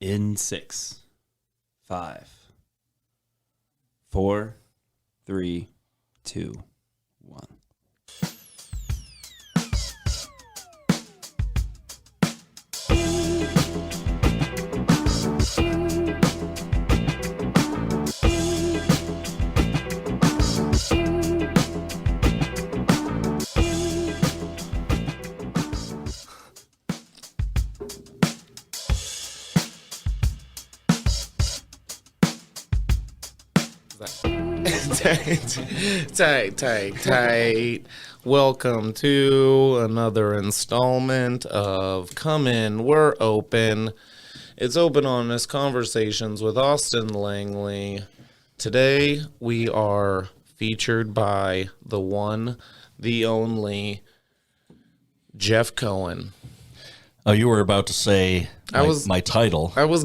In 6, 5, 4, 3, 2, 1. Tight. Welcome to another installment of Come In, We're Open. It's Open Honest Conversations with Austin Langley. Today we are featured by the one, the only, Jeff Koehn. Oh, you were about to say my title. I'm in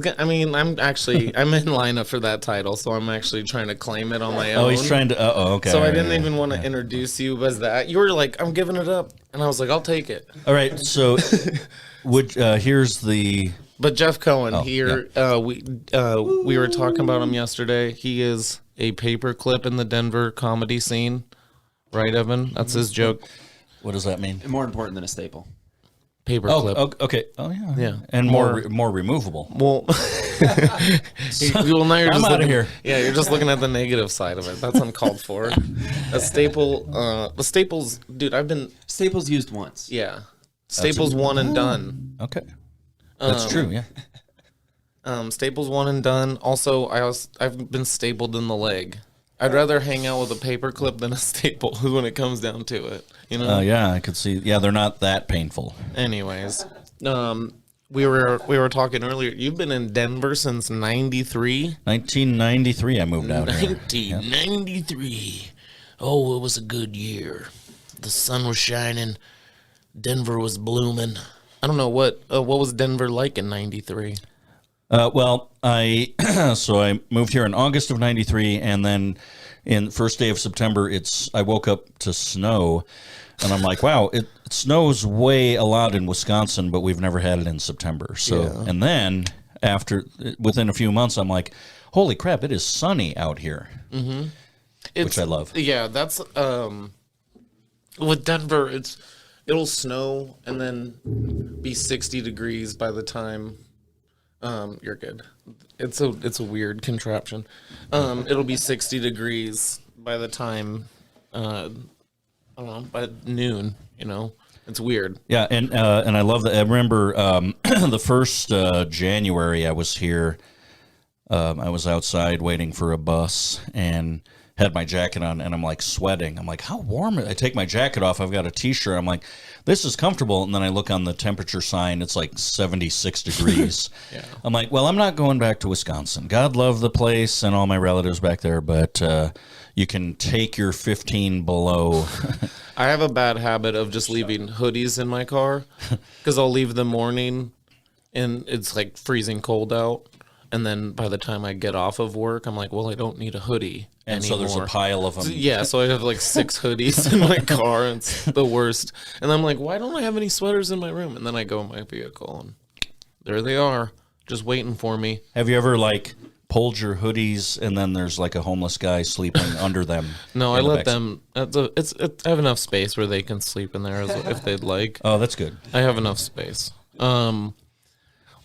lineup for that title, so I'm actually trying to claim it on my own. Oh, he's trying to, okay. So I didn't even want to introduce you as that. You were like, I'm giving it up. And I was like, I'll take it. All right, so here's the... But Jeff Koehn we were talking about him yesterday. He is a paperclip in the Denver comedy scene. Right, Evan? That's his joke. What does that mean? More important than a staple. Paperclip. Oh, okay. Oh, yeah. Yeah. And more removable. Well, now you're I'm just out of here. Yeah, you're just looking at the negative side of it. That's uncalled for. A staple, the staples, dude, Staples used once. Yeah. Staples one and done. Okay. That's true, yeah. Staples one and done. Also, I've been stapled in the leg. I'd rather hang out with a paperclip than a staple when it comes down to it. You know? Yeah, I could see. Yeah, they're not that painful. Anyways, we were talking earlier. You've been in Denver since 93? 1993 I moved out here. 1993. Yeah. Oh, it was a good year. The sun was shining. Denver was blooming. I don't know what was Denver like in 93? Well, I moved here in August of 93, and then in first day of September, I woke up to snow, and I'm like, wow, it snows a lot in Wisconsin, but we've never had it in September. So, yeah. And then within a few months, I'm like, holy crap, it is sunny out here, which I love. Yeah, that's with Denver, it'll snow and then be 60 degrees by the time. You're good. It's a weird contraption. It'll be 60 degrees by the time, I don't know, by noon, you know? It's weird. Yeah, and I love that. I remember the first January I was here, I was outside waiting for a bus and had my jacket on, and I'm like sweating. I'm like, how warm? I take my jacket off. I've got a t-shirt. I'm like, this is comfortable. And then I look on the temperature sign. It's like 76 degrees. Yeah. I'm like, well, I'm not going back to Wisconsin. God love the place and all my relatives back there, but you can take your 15 below. I have a bad habit of just leaving hoodies in my car because I'll leave the morning and it's like freezing cold out. And then by the time I get off of work, I'm like, well, I don't need a hoodie anymore. So there's a pile of them. Yeah, so I have like 6 hoodies in my car. And it's the worst. And I'm like, why don't I have any sweaters in my room? And then I go in my vehicle, and there they are, just waiting for me. Have you ever like pulled your hoodies and then there's like a homeless guy sleeping under them? No, I let them. I have enough space where they can sleep in there if they'd like. Oh, that's good. I have enough space.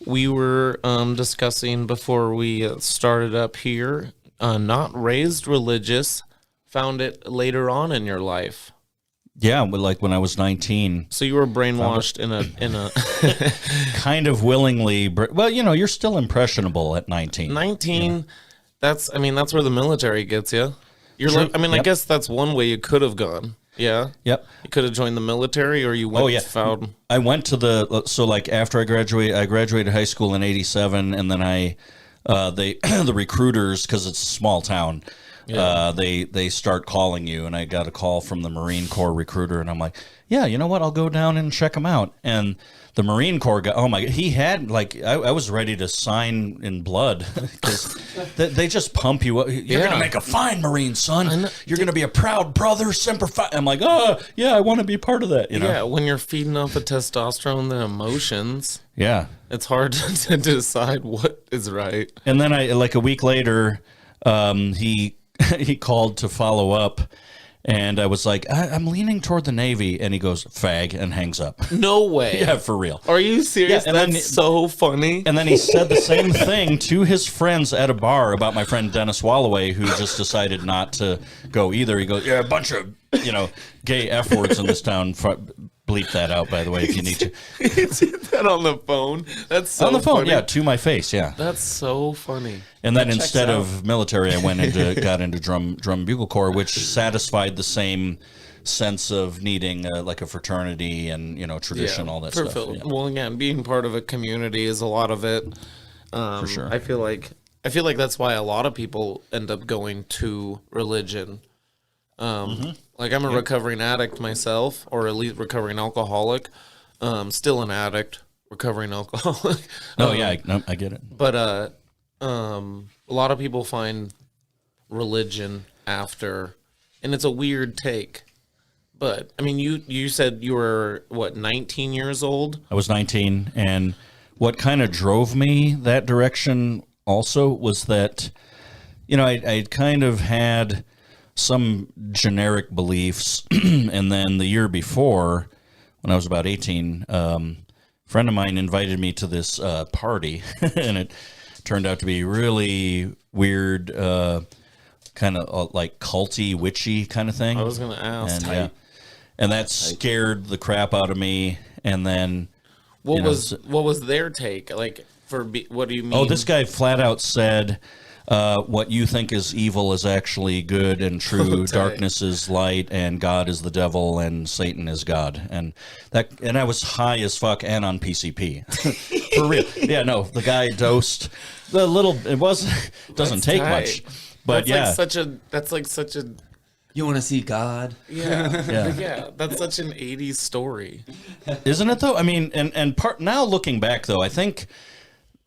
We were discussing before we started up here, not raised religious, found it later on in your life. Yeah, but like when I was 19. So you were brainwashed in a kind of willingly. Well, you know, you're still impressionable at 19. 19, yeah. That's where the military gets you. You're True. like, I mean, yep. I guess that's one way you could have gone. Yeah. Yep. You could have joined the military, or you went. Found. I went to after I graduated high school in '87, and then the recruiters, because it's a small town, they start calling you, and I got a call from the Marine Corps recruiter, and I'm like, yeah, you know what? I'll go down and check them out. And the Marine Corps guy, oh my God, he had like, I was ready to sign in blood because they just pump you up. You're going to make a fine Marine, son. You're going to be a proud brother, semper fi. I'm like, oh, yeah, I want to be part of that. You know? Yeah, when you're feeding off of testosterone and emotions, yeah, it's hard to decide what is right. And then like a week later, he called to follow up. And I was like, I'm leaning toward the Navy. And he goes, fag, and hangs up. No way. Yeah, for real. Are you serious? Yeah, That's so funny. And then he said the same thing to his friends at a bar about my friend Dennis Walloway, who just decided not to go either. He goes, yeah, a bunch of, gay F words in this town. Bleep that out, by the way, if you need to. He did that on the phone. That's so on the phone, funny. yeah, to my face, yeah. That's so funny. And then instead of military, I got into drum bugle corps, which satisfied the same sense of needing like a fraternity and tradition, all that stuff. Yeah. Well, again, being part of a community is a lot of it. For sure. I feel like that's why a lot of people end up going to religion. Like I'm a recovering addict myself, or at least recovering alcoholic. Still an addict, recovering alcoholic. I get it. But a lot of people find religion after, and it's a weird take. But I mean, you said you were 19 years old? I was 19, and what kind of drove me that direction also was that, I kind of had some generic beliefs, and then the year before, when I was about 18, a friend of mine invited me to this party, and it turned out to be really weird, kind of like culty, witchy kind of thing. I was going to ask. And that scared the crap out of me. And then, what was their take? Like, what do you mean? Oh, this guy flat out said, what you think is evil is actually good and true. Darkness is light, and God is the devil, and Satan is God. And I was high as fuck and on PCP. For real. Yeah, no, the guy dosed the little. Doesn't take much, but that's like such a. You want to see God? Yeah. Yeah. That's such an 80s story. Isn't it though? I mean, and now looking back though, I think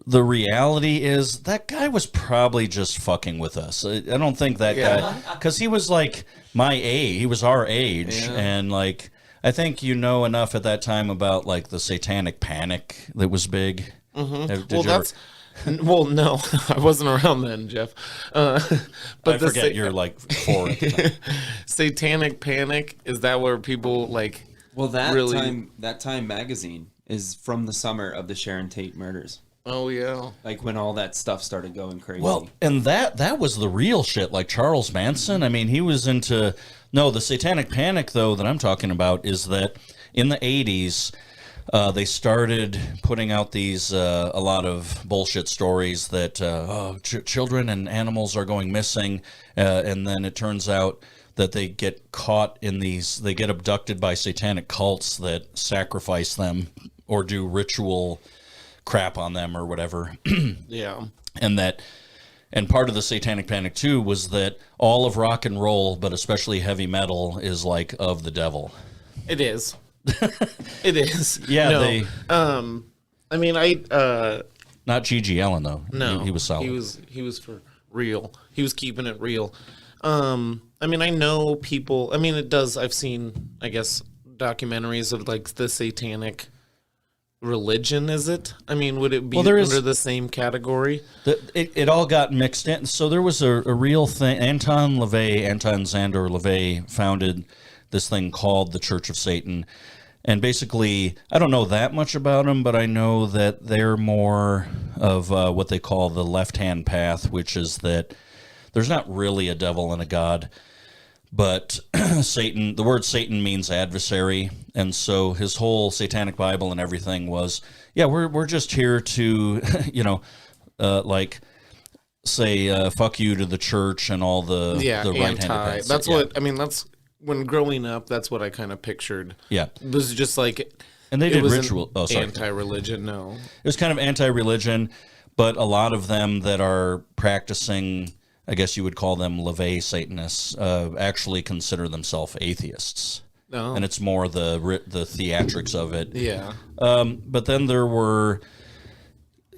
the reality is that guy was probably just fucking with us. I don't think that guy, because he was like my age, he was our age, and like I think enough at that time about like the Satanic Panic that was big. Well, no, I wasn't around then, Jeff. But I forget you're like 4 at the time. Satanic Panic, is that where people like? Well, that Time magazine is from the summer of the Sharon Tate murders. Oh yeah, like when all that stuff started going crazy. Well, and that was the real shit. Like Charles Manson. I mean, he was into. No, the Satanic Panic though that I'm talking about is that in the 80s. They started putting out these a lot of bullshit stories that children and animals are going missing, and then it turns out that they get caught in they get abducted by satanic cults that sacrifice them or do ritual crap on them or whatever. Yeah. And part of the Satanic Panic too was that all of rock and roll, but especially heavy metal, is like of the devil. It is. It is. Yeah, no. I mean, not G.G. Allen though. No, he was solid. He was for real. He was keeping it real. I mean, I know people. I mean, it does. I've seen, I guess, documentaries of like the satanic religion. Is it? I mean, would it be under the same category? It all got mixed in. So there was a real thing. Anton Szandor LaVey founded this thing called the Church of Satan. And basically, I don't know that much about them, but I know that they're more of what they call the left-hand path, which is that there's not really a devil and a God, but Satan, the word Satan means adversary. And so his whole satanic Bible and everything was, we're just here to, like say, fuck you to the church and all the right-handed paths. That's what, I mean, that's, when growing up, that's what I kind of pictured. Yeah. It was just like... And they did ritual... Anti-religion, no. It was kind of anti-religion, but a lot of them that are practicing, I guess you would call them LaVey Satanists, actually consider themselves atheists. Oh. and it's more the theatrics of it. Yeah. But then there were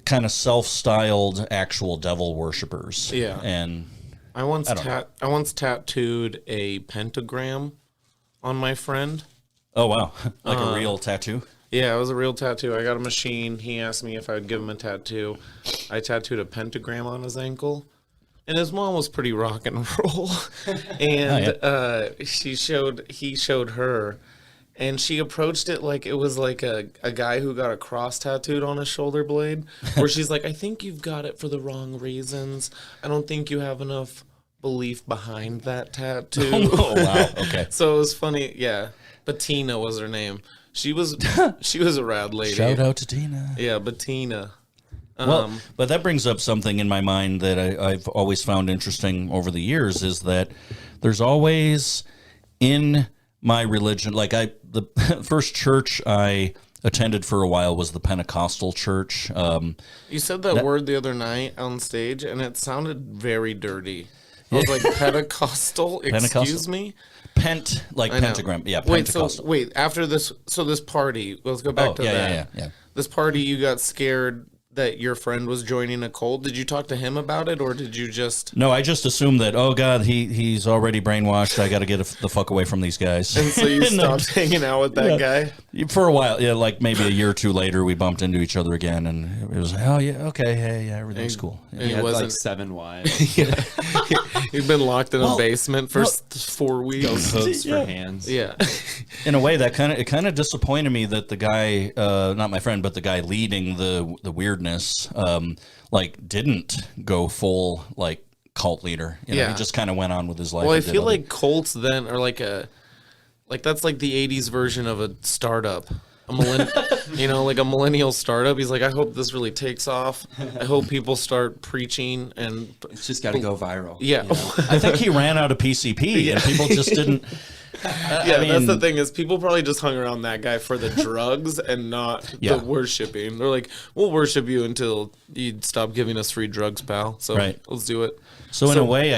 kind of self-styled actual devil worshippers. Yeah. And I once tattooed a pentagram on my friend. oh wow, like a real tattoo. Yeah, it was a real tattoo. I got a machine. He asked me if I would give him a tattoo. I tattooed a pentagram on his ankle. And his mom was pretty rock and roll. And he showed her. And she approached it like it was like a guy who got a cross tattooed on his shoulder blade. Where she's like, I think you've got it for the wrong reasons. I don't think you have enough belief behind that tattoo. Oh wow, okay. So it was funny. Yeah. Bettina was her name. She was a rad lady. Shout out to Tina. Yeah, Bettina. Well, but that brings up something in my mind that I've always found interesting over the years is that there's always in my religion, like the first church I attended for a while was the Pentecostal church. You said that word the other night on stage, and it sounded very dirty. I was like, Pentecostal? Excuse me? Pentagram. Yeah, Pentecostal. Wait, after this, so this party, let's go back to that. Yeah. This party, you got scared that your friend was joining a cult. Did you talk to him about it, or did you just... No, I just assumed that, oh, God, he's already brainwashed. I got to get the fuck away from these guys. And so you stopped hanging out with that guy? For a while, yeah, like maybe a year or two later, we bumped into each other again, and it was, oh, yeah, okay, hey, yeah, everything's cool. Yeah. He had like 7 wives. Yeah. He'd been locked in a basement for 4 weeks. Hooks for hands. Yeah. In a way, that kind of disappointed me that the guy, not my friend, but the guy leading the weirdness, like didn't go full like cult leader. You know, he just kind of went on with his life. Well, I feel like cults then are like that's like the '80s version of a startup. Like a millennial startup. He's like, I hope this really takes off. I hope people start preaching, and it's just got to go viral. Yeah, you know? I think he ran out of PCP, and people just didn't. That's the thing is people probably just hung around that guy for the drugs and not the worshiping. They're like, we'll worship you until you stop giving us free drugs, pal. So let's do it. So in a way,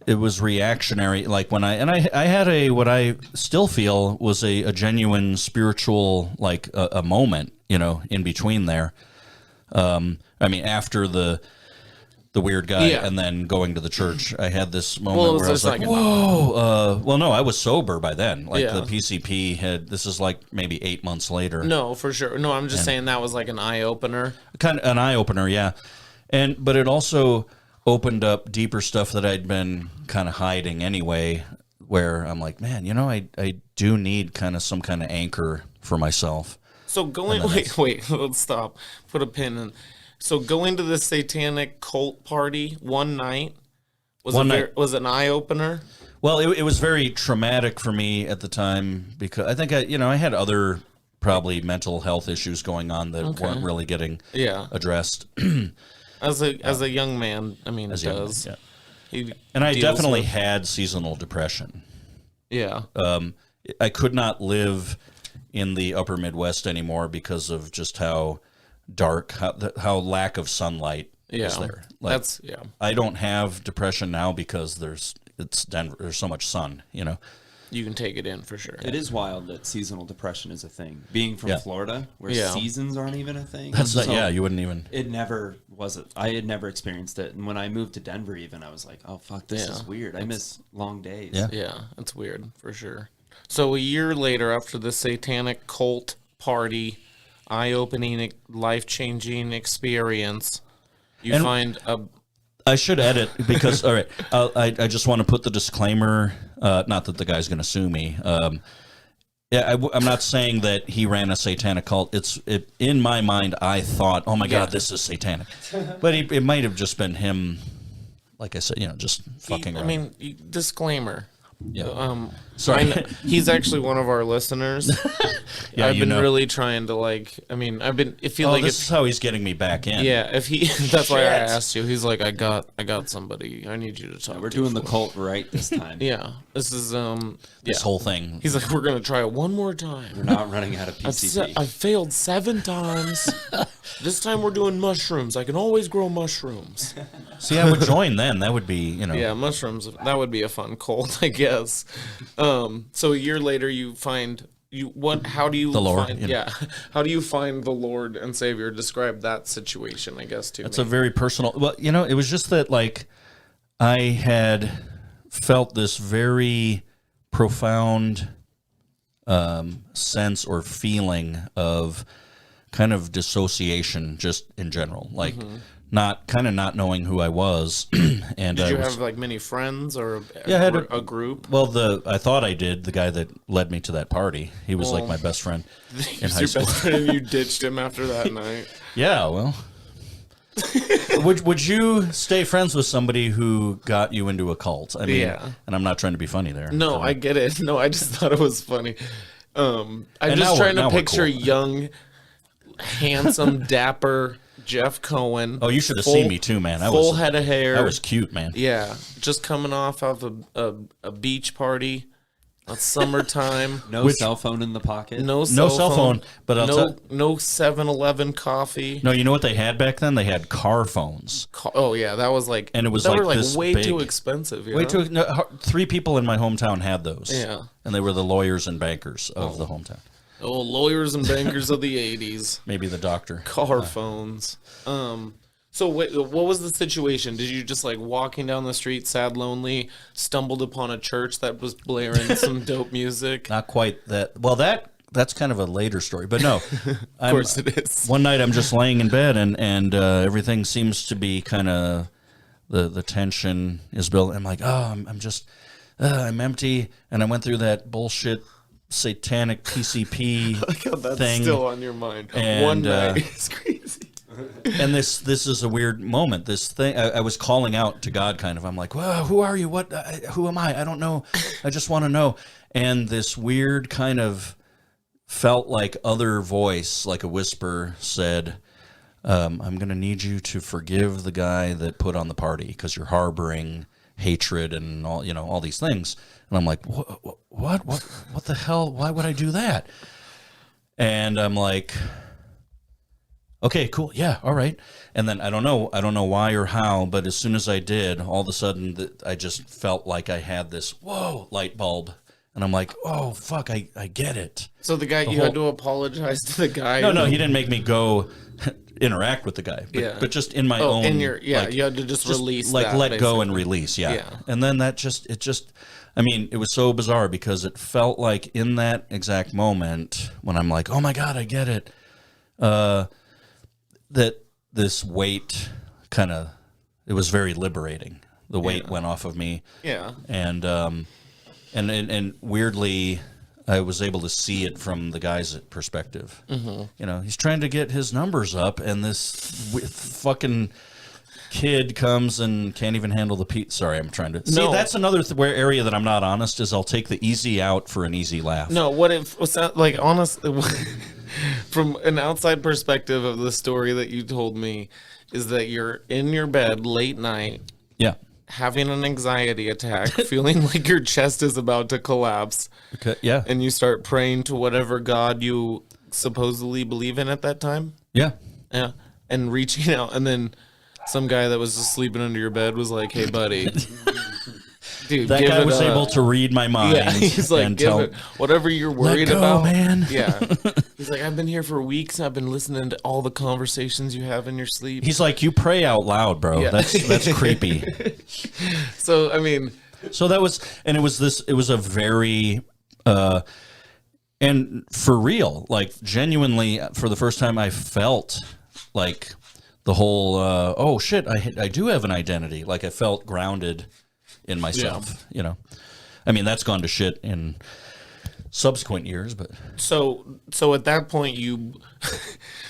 it was reactionary. Like when I had what I still feel was a genuine spiritual, like a moment, in between there. After the weird guy and then going to the church, I had this moment where I was like, whoa. Well, no, I was sober by then. Like the PCP this is like maybe 8 months later. No, for sure. No, I'm just saying that was like an eye-opener. Kind of an eye-opener, yeah. But it also opened up deeper stuff that I'd been kind of hiding anyway, where I'm like, man, I do need kind of some kind of anchor for myself. So wait, let's stop. Put a pin in. So going to this satanic cult party one night was an eye opener. Well, it was very traumatic for me at the time because I think I had other probably mental health issues going on that weren't really getting addressed. As a young man, does. And I definitely had seasonal depression. Yeah. I could not live in the upper Midwest anymore because of just how dark, how lack of sunlight is there. Like, I don't have depression now because it's Denver. There's so much sun, You can take it in for sure. It is wild that seasonal depression is a thing. Being from Florida, where seasons aren't even a thing. You wouldn't even. It never was. I had never experienced it, and when I moved to Denver, even I was like, "Oh fuck, this is weird. I miss long days." Yeah, it's weird for sure. So a year later, after the satanic cult party, eye-opening, life-changing experience, find a... I should edit because, all right, I just want to put the disclaimer, not that the guy's going to sue me. I'm not saying that he ran a satanic cult. In my mind, I thought, oh my God, this is satanic. But it might have just been him, like I said, just fucking around. Disclaimer. Yeah. Sorry. He's actually one of our listeners. I've been really trying to this is how he's getting me back in. Yeah, that's why I asked you. He's like, I got somebody. I need you to talk. We're doing the cult right this time. Yeah. This is this whole thing. He's like, we're gonna try it one more time. We're not running out of PCP. I've failed 7 times. This time we're doing mushrooms. I can always grow mushrooms. See, I would join then. That would be, Yeah, mushrooms. That would be a fun cult, I guess. So a year later, you find how do you the Lord, find how do you find the Lord and Savior? Describe that situation, I guess, to That's me. a very personal. Well, it was just that like I had felt this very profound sense or feeling of kind of dissociation, just in general, like not knowing who I was. And Did you have like many friends or I had a group? Well, I thought I did. The guy that led me to that party, he was like my best friend in high school. Best friend, and you ditched him after that night. Yeah, well. Would you stay friends with somebody who got you into a cult? I mean, and I'm not trying to be funny there. No, so. I get it. No, I just thought it was funny. I'm And just trying to now we're picture cool. young, handsome, dapper Jeff Koehn. Oh, you should have seen me too, man. Full head of hair. I was cute, man. Yeah, just coming off of a beach party. It's summertime. No cell phone in the pocket. No cell phone. But no 7-Eleven coffee. No, you know what they had back then? They had car phones. Oh yeah, that was like, and it was they like were like this way big, too expensive. Way too. No, 3 people in my hometown had those. Yeah, and they were the lawyers and bankers of the hometown. Oh, lawyers and bankers of the 80s. Maybe the doctor. Car phones. So wait, what was the situation? Did you just like walking down the street, sad, lonely, stumbled upon a church that was blaring some dope music? Not quite that. Well, that's kind of a later story, but no. Of course it is. One night I'm just laying in bed and everything seems to be kind of the tension is built. I'm like, oh, I'm empty, and I went through that bullshit satanic PCP Like how that's thing. still on your mind. And, One night. It's crazy. And this is a weird moment. This thing, I was calling out to God, kind of. I'm like, "Well, who are you? What? Who am I? I don't know. I just want to know." And this weird kind of felt like other voice, like a whisper, said, "I'm going to need you to forgive the guy that put on the party because you're harboring hatred and all these things." And I'm like, "What the hell? Why would I do that?" And I'm like, okay, cool. Yeah, all right. And then I don't know why or how, but as soon as I did, all of a sudden I just felt like I had this light bulb, and I'm like, oh fuck, I get it. So the guy, you had to apologize to the guy. No, he didn't make me go interact with the guy, but just in my own. you had to just release, like that, let basically. go and release, yeah. And then it just. I mean, it was so bizarre because it felt like in that exact moment when I'm like, oh my God, I get it. That this weight it was very liberating. The weight went off of me. Yeah. And weirdly, I was able to see it from the guy's perspective. Mm-hmm. He's trying to get his numbers up, and this fucking kid comes and can't even handle the pizza. Sorry, I'm trying to see. That's another area that I'm not honest. Is I'll take the easy out for an easy laugh. No, what if was that like honest? From an outside perspective of the story that you told me, is that you're in your bed late night, having an anxiety attack, feeling like your chest is about to collapse. Okay, yeah, and you start praying to whatever God you supposedly believe in at that time. Yeah, and reaching out, and then some guy that was just sleeping under your bed was like, "Hey, buddy." Dude, that guy was able to read my mind. Yeah, he's like, whatever you're worried about, man. Yeah, he's like, I've been here for weeks. And I've been listening to all the conversations you have in your sleep. He's like, you pray out loud, bro. Yeah. That's creepy. So I mean, it was a very, and for real, like genuinely, for the first time, I felt like the whole, oh shit, I do have an identity. Like I felt grounded in myself, I mean, that's gone to shit in subsequent years, but so at that point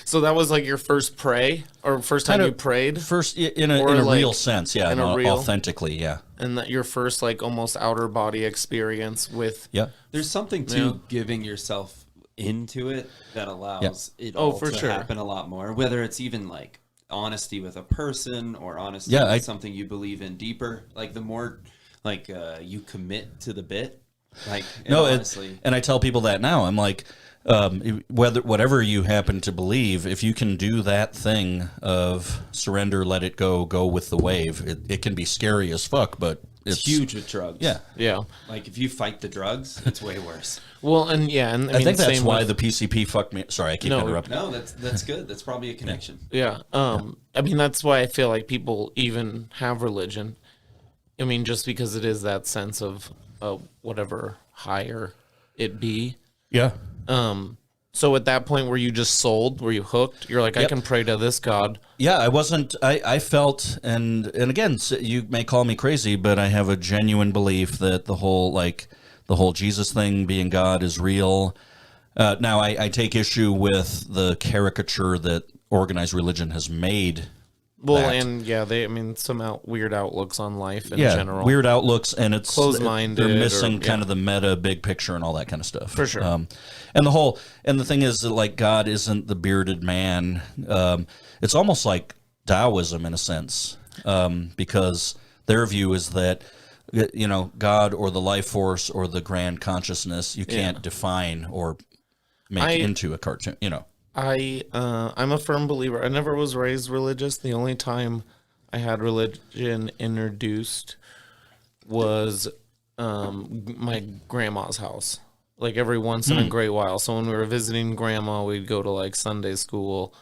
so that was like your first pray or first time you prayed, first in a real sense, authentically, and that your first like almost outer body experience with There's something to giving yourself into it that allows it all to happen a lot more, whether it's even like honesty with a person or honesty with something you believe in deeper. Like the more like you commit to the bit, Like, no, honestly, and I tell people that now. I'm like, whatever you happen to believe, if you can do that thing of surrender, let it go with the wave, it can be scary as fuck, but it's huge with drugs. Yeah. Like if you fight the drugs, it's way worse. Well, and I mean, I think that's why the PCP fucked me. Sorry, I keep interrupting. No, that's good. That's probably a connection. Yeah. I mean, that's why I feel like people even have religion. I mean, just because it is that sense of whatever higher it be. Yeah. So at that point, were you just sold? Were you hooked? You're like, I can pray to this God. Yeah, I wasn't. I felt, and again, you may call me crazy, but I have a genuine belief that the whole Jesus thing, being God, is real. Now, I take issue with the caricature that organized religion has made. Well, and some weird outlooks on life in general. Weird outlooks, and it's closed-minded. They're missing kind of the meta, big picture, and all that kind of stuff. For sure. And the thing is that like God isn't the bearded man. It's almost like Taoism in a sense, because their view is that God or the life force or the grand consciousness you can't define or make into a cartoon. I'm a firm believer. I never was raised religious. The only time I had religion introduced was my grandma's house. Like every once in a great while. So when we were visiting grandma, we'd go to like Sunday school.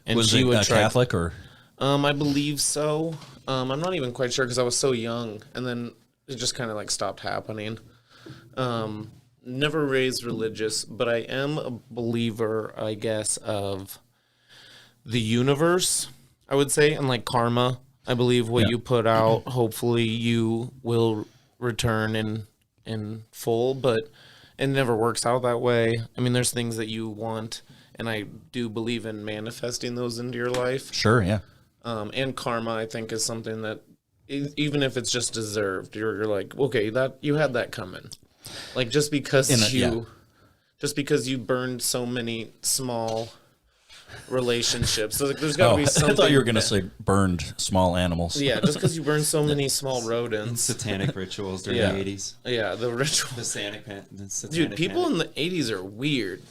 And was she would Catholic or? I believe so. I'm not even quite sure because I was so young, and then it just kind of like stopped happening. Never raised religious, but I am a believer, I guess, of the universe, I would say, and like karma. I believe what you put out, hopefully you will return in full, but it never works out that way. I mean, there's things that you want, and I do believe in manifesting those into your life. Sure, yeah. And karma, I think, is something that, even if it's just deserved, you're like, okay, that you had that coming. Like just because you burned so many small relationships, so like, there's got to be something. I thought you were going to say burned small animals. Yeah, just because you burned so many small rodents. Satanic rituals during the 80s. Yeah, the ritual. The Satanic Panic. Dude, people in the 80s are weird.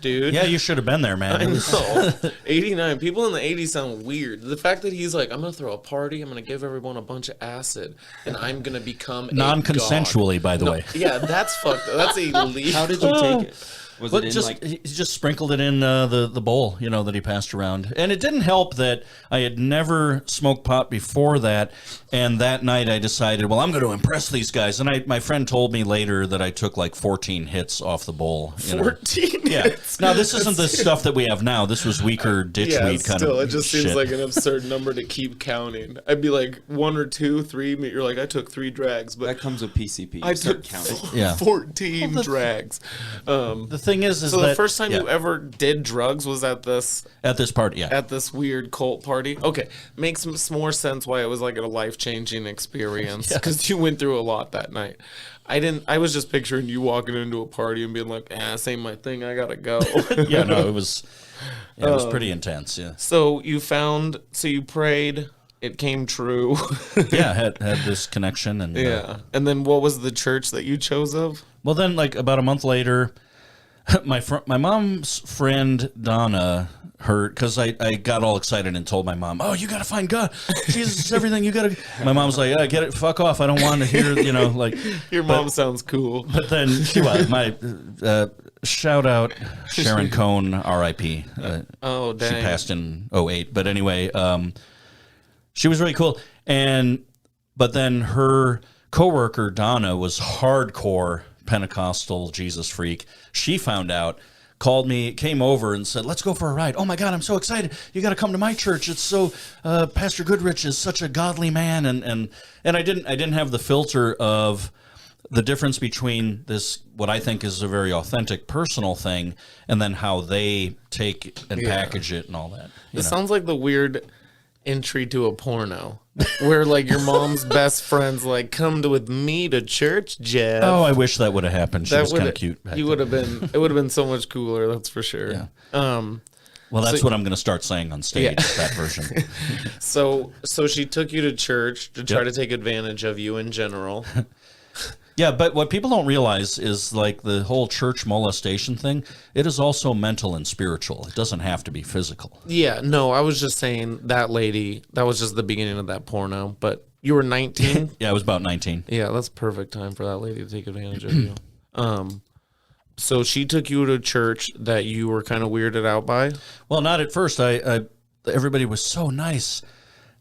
Dude. Yeah, you should have been there, man. I know. 89. People in the 80s sound weird. The fact that he's like, I'm going to throw a party, I'm going to give everyone a bunch of acid, and I'm going to become non-consensually, by the way. Yeah, that's fucked. That's illegal. How did you take it? Was it he just sprinkled it in the bowl, that he passed around. And it didn't help that I had never smoked pot before that. And that night I decided, well, I'm going to impress these guys. And my friend told me later that I took like 14 hits off the bowl. 14 Yeah. hits? Now, this isn't the stuff that we have now. This was weaker ditchweed kind of it just shit. seems like an absurd number to keep counting. I'd be like 1 or 2, 3. You're like, I took 3 drags. But that comes with PCP. I took 14 drags. The thing is so that the first time you ever did drugs was at this party, at this weird cult party. Okay, makes more sense why it was like a life-changing experience because you went through a lot that night. I was just picturing you walking into a party and being like, this ain't my thing, I gotta go. Yeah, no, it was pretty intense. Yeah. So you prayed, it came true. Yeah, had this connection and and then what was the church that you chose of? Well, then like about a month later, my mom's friend Donna heard, because I got all excited and told my mom, "Oh, you got to find God, Jesus is everything. You got to." My mom's like, "Get it, fuck off. I don't want to hear, like." Your mom sounds cool. But then my shout out Sharon Koehn, R.I.P. Oh, dang. She passed in 2008. But anyway, she was really cool, but then her coworker Donna was hardcore Pentecostal Jesus freak. She found out, called me, came over and said, "Let's go for a ride." Oh my God, I'm so excited. You got to come to my church. It's so, Pastor Goodrich is such a godly man. And I didn't have the filter of the difference between this, what I think is a very authentic personal thing, and then how they take and package it and all that. It sounds like the weird entry to a porno where like your mom's best friends like, "Come with me to church, Jeff." Oh, I wish that would have happened. She was kind of cute. It would have been so much cooler, that's for sure. Yeah. Well, that's what I'm going to start saying on stage, that version. So she took you to church to try to take advantage of you in general. Yeah, but what people don't realize is like the whole church molestation thing, it is also mental and spiritual. It doesn't have to be physical. Yeah, no, I was just saying that lady, that was just the beginning of that porno, but you were 19? Yeah, I was about 19. Yeah, that's perfect time for that lady to take advantage of you. So she took you to church that you were kind of weirded out by? Well, not at first. Everybody was so nice.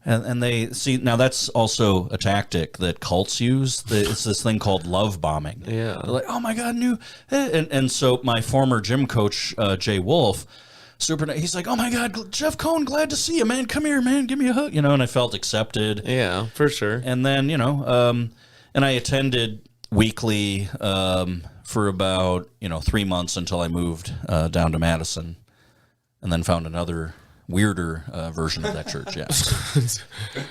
And they see, now that's also a tactic that cults use. It's this thing called love bombing. Yeah. They're like, oh my God, and so my former gym coach, Jay Wolf, he's like, oh my God, Jeff Koehn, glad to see you, man. Come here, man. Give me a hug. And I felt accepted. Yeah, for sure. And then, and I attended weekly for about, 3 months until I moved down to Madison and then found another weirder version of that church. Yeah.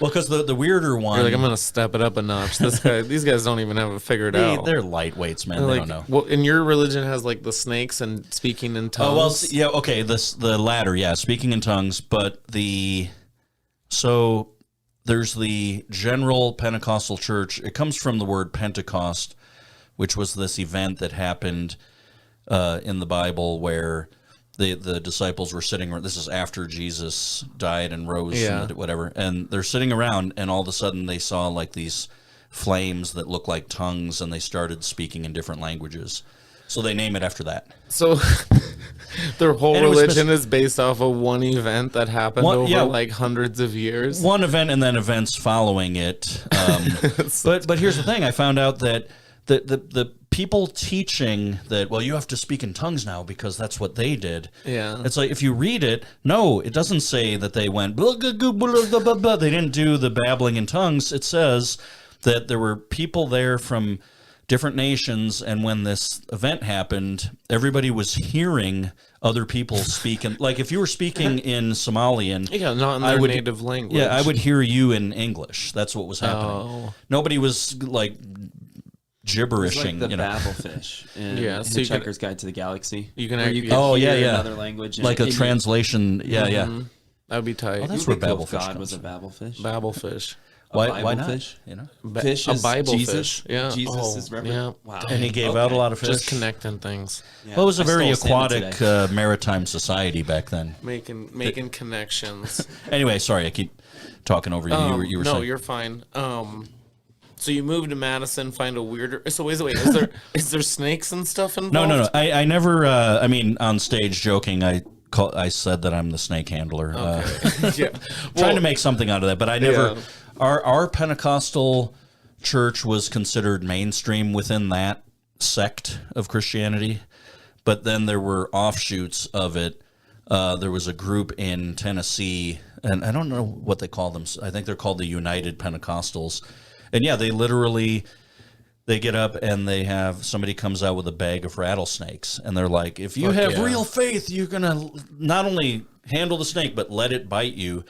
Well, because the weirder one, you're like, I'm gonna step it up a notch. These guys don't even have it figured out. They're lightweights, man. They don't know. Well, and your religion has like the snakes and speaking in tongues. Oh well, yeah, okay. The latter, yeah, speaking in tongues. But so there's the general Pentecostal church. It comes from the word Pentecost, which was this event that happened in the Bible where the disciples were sitting. This is after Jesus died and rose, whatever, and they're sitting around, and all of a sudden they saw like these flames that look like tongues, and they started speaking in different languages. So they name it after that. So their whole religion is based off of one event that happened over like hundreds of years. One event and then events following it. But here's the thing: I found out that the people teaching that, well, you have to speak in tongues now because that's what they did. Yeah. It's like, if you read it, no, it doesn't say that they went, blah, blah, blah, blah, blah, blah. They didn't do the babbling in tongues. It says that there were people there from different nations, and when this event happened, everybody was hearing other people speak. And like, if you were speaking in Somalian, not in their native language. Yeah, I would hear you in English. That's what was happening. Oh. Nobody was like gibberishing, like the Babelfish in Hitchhiker's Guide to the Galaxy. You can hear another language, like a translation. Yeah. That would be tight. Oh, that's where Babelfish God comes was a Babelfish. Babelfish. Why not? Fish? Fish is a Bible fish. Yeah. Jesus is referenced. Yeah. Wow. And he gave out a lot of fish. Just connecting things. Yeah. Well, it was a very aquatic maritime society back then. Making connections. Anyway, sorry, I keep talking over you. You were saying. No, you're fine. So you moved to Madison, find a weirder. So wait, is there snakes and stuff involved? No. I never. I mean, on stage, joking, I said that I'm the snake handler. Okay. Trying to make something out of that, but I never. Yeah. Our Pentecostal church was considered mainstream within that sect of Christianity, but then there were offshoots of it. There was a group in Tennessee, and I don't know what they call them. I think they're called the United Pentecostals. And yeah, they get up and they have somebody comes out with a bag of rattlesnakes, and they're like, if you have real faith, you're gonna not only handle the snake but let it bite you,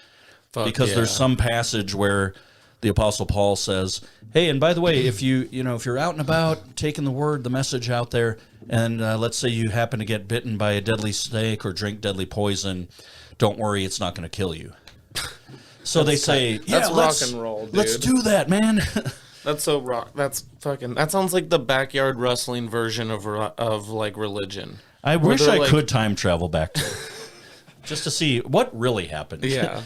because there's some passage where the Apostle Paul says, hey, and by the way, if if you're out and about taking the message out there, and let's say you happen to get bitten by a deadly snake or drink deadly poison, don't worry, it's not going to kill you. So they say, that's rock and roll, dude. Let's do that, man. That's so rock. That sounds like the backyard wrestling version of like religion. I wish I could time travel back to it, just to see what really happened. Yeah.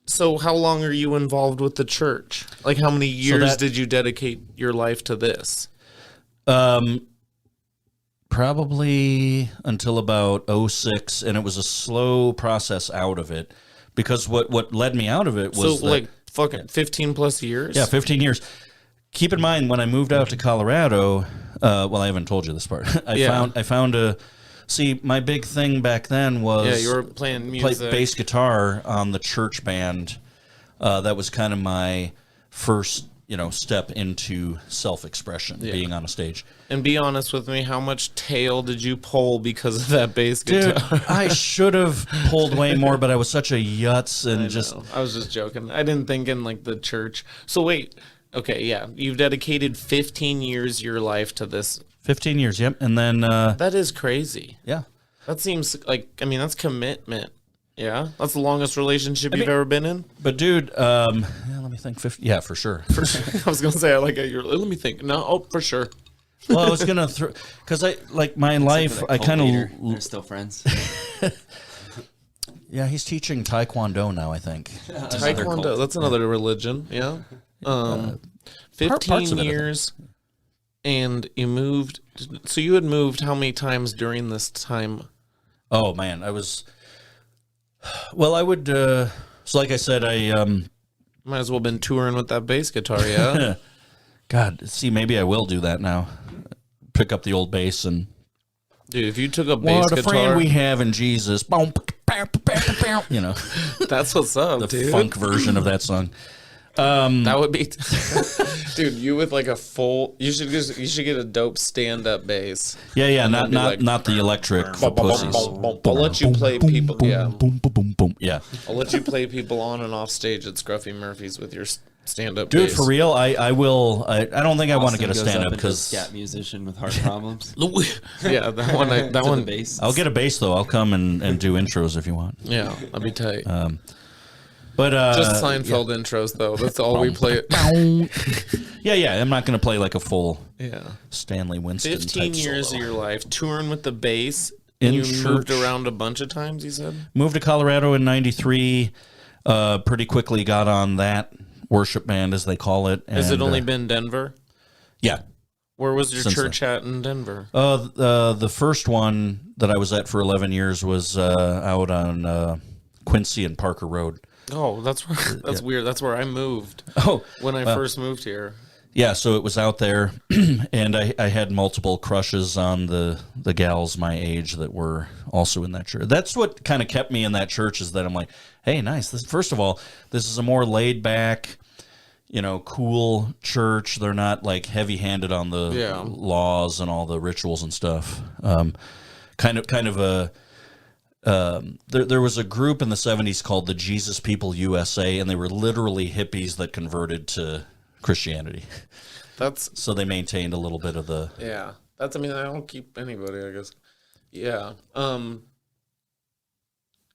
So how long are you involved with the church? Like, how many years did you dedicate your life to this? Probably until about 2006, and it was a slow process out of it. Because what led me out of it was like fucking 15 plus years? Yeah, 15 years. Keep in mind, when I moved out to Colorado, well, I haven't told you this part. I found my big thing back then was you were playing music. Play bass guitar on the church band. That was kind of my first, step into self-expression, being on a stage. And be honest with me, how much tail did you pull because of that bass guitar? Dude, I should have pulled way more, but I was such a yutz and I was just joking. I didn't think in like the church. So wait, okay, yeah, you've dedicated 15 years of your life to this. 15 years, yep. And then that is crazy. Yeah. That seems like, that's commitment. Yeah, that's the longest relationship you've ever been in. But dude, let me think. 50. Yeah, for sure. I was gonna say, let me think. No, for sure. Well, I was gonna because I like my life. I kind of they're still friends. Yeah, he's teaching Taekwondo now, I think. Taekwondo, that's another religion. Yeah. 15 years, and you moved. So you had moved how many times during this time? Oh man, I was. Well, I would. So, like I said, I might as well have been touring with that bass guitar. Yeah. God, see, maybe I will do that now. Pick up the old bass and. Dude, if you took a bass guitar, what a friend we have in Jesus. You know, that's what's up. The dude. Funk version of that song. That would be, dude. You with like a full. You should get a dope stand-up bass. Yeah. Not the electric for pussies. I'll let you play people. Yeah. Yeah. I'll let you play people on and off stage at Scruffy Murphy's with your stand-up. Dude, bass. for real, I will. I don't think I want to get a stand-up because scat musician with heart problems. Yeah, that one. Bass. I'll get a bass though. I'll come and do intros if you want. Yeah, that'd be tight. But just Seinfeld intros though. That's all we play. Yeah. I'm not going to play like a full Yeah. Stanley Winston. 15 years solo. of your life touring with the bass. In you church. Moved around a bunch of times. You said Moved to Colorado in '93. Pretty quickly got on that worship band, as they call it. Has it only been Denver? Yeah. Where was your church at in Denver? The first one that I was at for 11 years was out on Quincy and Parker Road. Oh, that's weird. That's where I moved. Oh, when I first moved here. Yeah, so it was out there, and I had multiple crushes on the gals my age that were also in that church. That's what kind of kept me in that church, is that I'm like, hey, nice. First of all, this is a more laid back, cool church. They're not like heavy handed on the laws and all the rituals and stuff. Kind of a. There was a group in the 70s called the Jesus People USA, and they were literally hippies that converted to Christianity. So they maintained a little bit of the. Yeah, I don't keep anybody, I guess. Yeah.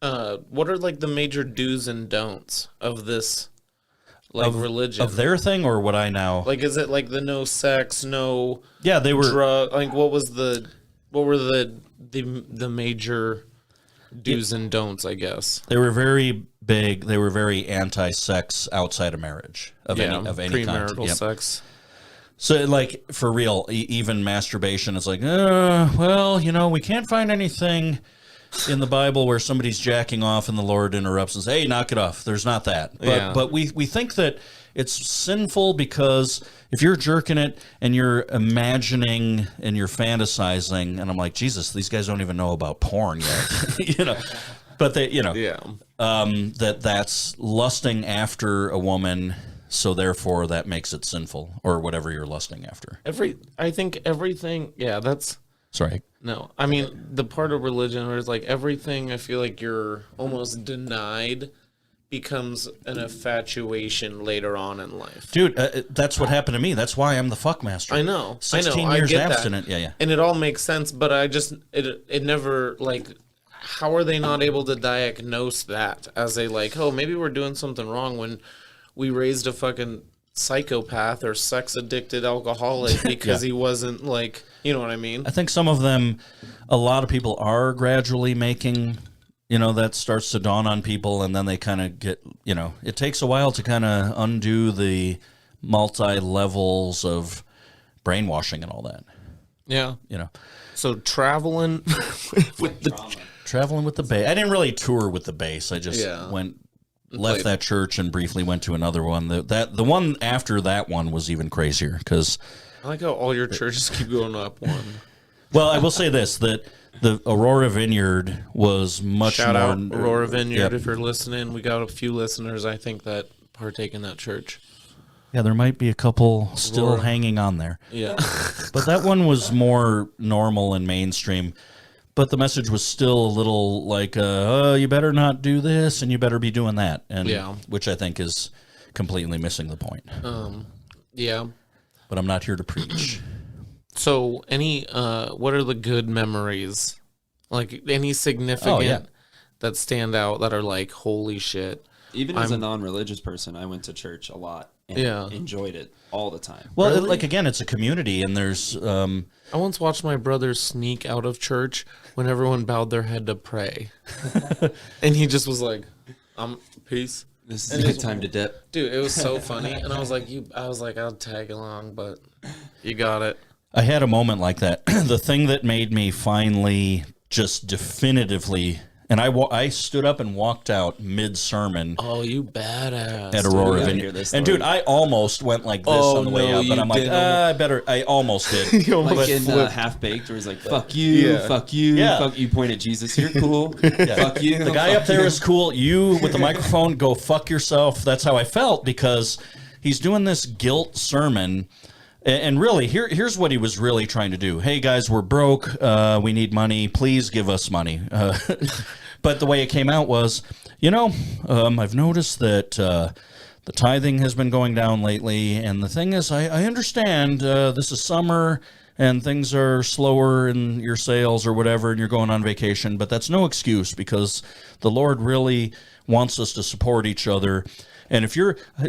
What are like the major do's and don'ts of this, religion? Of their thing, or what I now? Like, is it like the no sex, no? Yeah, they were. Drug. Like, what were the major do's and don'ts? I guess they were very big. They were very anti-sex outside of marriage of any premarital kind. sex. So, like, for real, even masturbation is like, we can't find anything in the Bible where somebody's jacking off and the Lord interrupts and says, hey, knock it off. There's not that. But we think that it's sinful because if you're jerking it and you're imagining and you're fantasizing, and I'm like, Jesus, these guys don't even know about porn yet, But that's lusting after a woman, so therefore that makes it sinful, or whatever you're lusting after. I think everything. Yeah, that's. Sorry. No, I mean the part of religion where it's like everything. I feel like you're almost denied becomes an infatuation later on in life. Dude, that's what happened to me. That's why I'm the fuckmaster. I know. 16 years abstinent. That. Yeah. And it all makes sense, but it never, like, how are they not able to diagnose that as maybe we're doing something wrong when we raised a fucking psychopath or sex addicted alcoholic because he wasn't like, you know what I mean? I think some of them, a lot of people are gradually making, that starts to dawn on people, and then they kind of get, it takes a while to kind of undo the multi-levels of brainwashing and all that. Yeah. So traveling with the bass. I didn't really tour with the bass. I just left that church and briefly went to another one. The one after that one was even crazier because I like how all your churches keep going up one. Well, I will say this, that the Aurora Vineyard was much Shout more... out Aurora Vineyard if you're listening. We got a few listeners, I think, that partake in that church. Yeah, there might be a couple still hanging on there. Yeah. But that one was more normal and mainstream. But the message was still a little like, you better not do this and you better be doing that. And which I think is completely missing the point. Yeah. But I'm not here to preach. So what are the good memories? Like any significant that stand out that are like, holy shit. Even as a non-religious person, I went to church a lot and enjoyed it all the time. Well, really? Like, again, it's a community, and there's... I once watched my brother sneak out of church when everyone bowed their head to pray. And he just was like, peace. This is a good time to dip. Dude, it was so funny. And I was like, I'll tag along, but you got it. I had a moment like that. The thing that made me finally just definitively... And I stood up and walked out mid-sermon. Oh, you badass. At Aurora Vineyard. And, dude, I almost went like this on the way out. But I'm like, I almost did. Like in Half-Baked, where he's like, fuck you, fuck you, fuck you. Point at Jesus, you're cool. Fuck you. The guy up there is cool. You, with the microphone, go fuck yourself. That's how I felt, because he's doing this guilt sermon. And really, here's what he was really trying to do. Hey, guys, we're broke. We need money. Please give us money. But the way it came out was, I've noticed that the tithing has been going down lately. And the thing is, I understand this is summer and things are slower in your sales or whatever, and you're going on vacation. But that's no excuse, because the Lord really wants us to support each other. And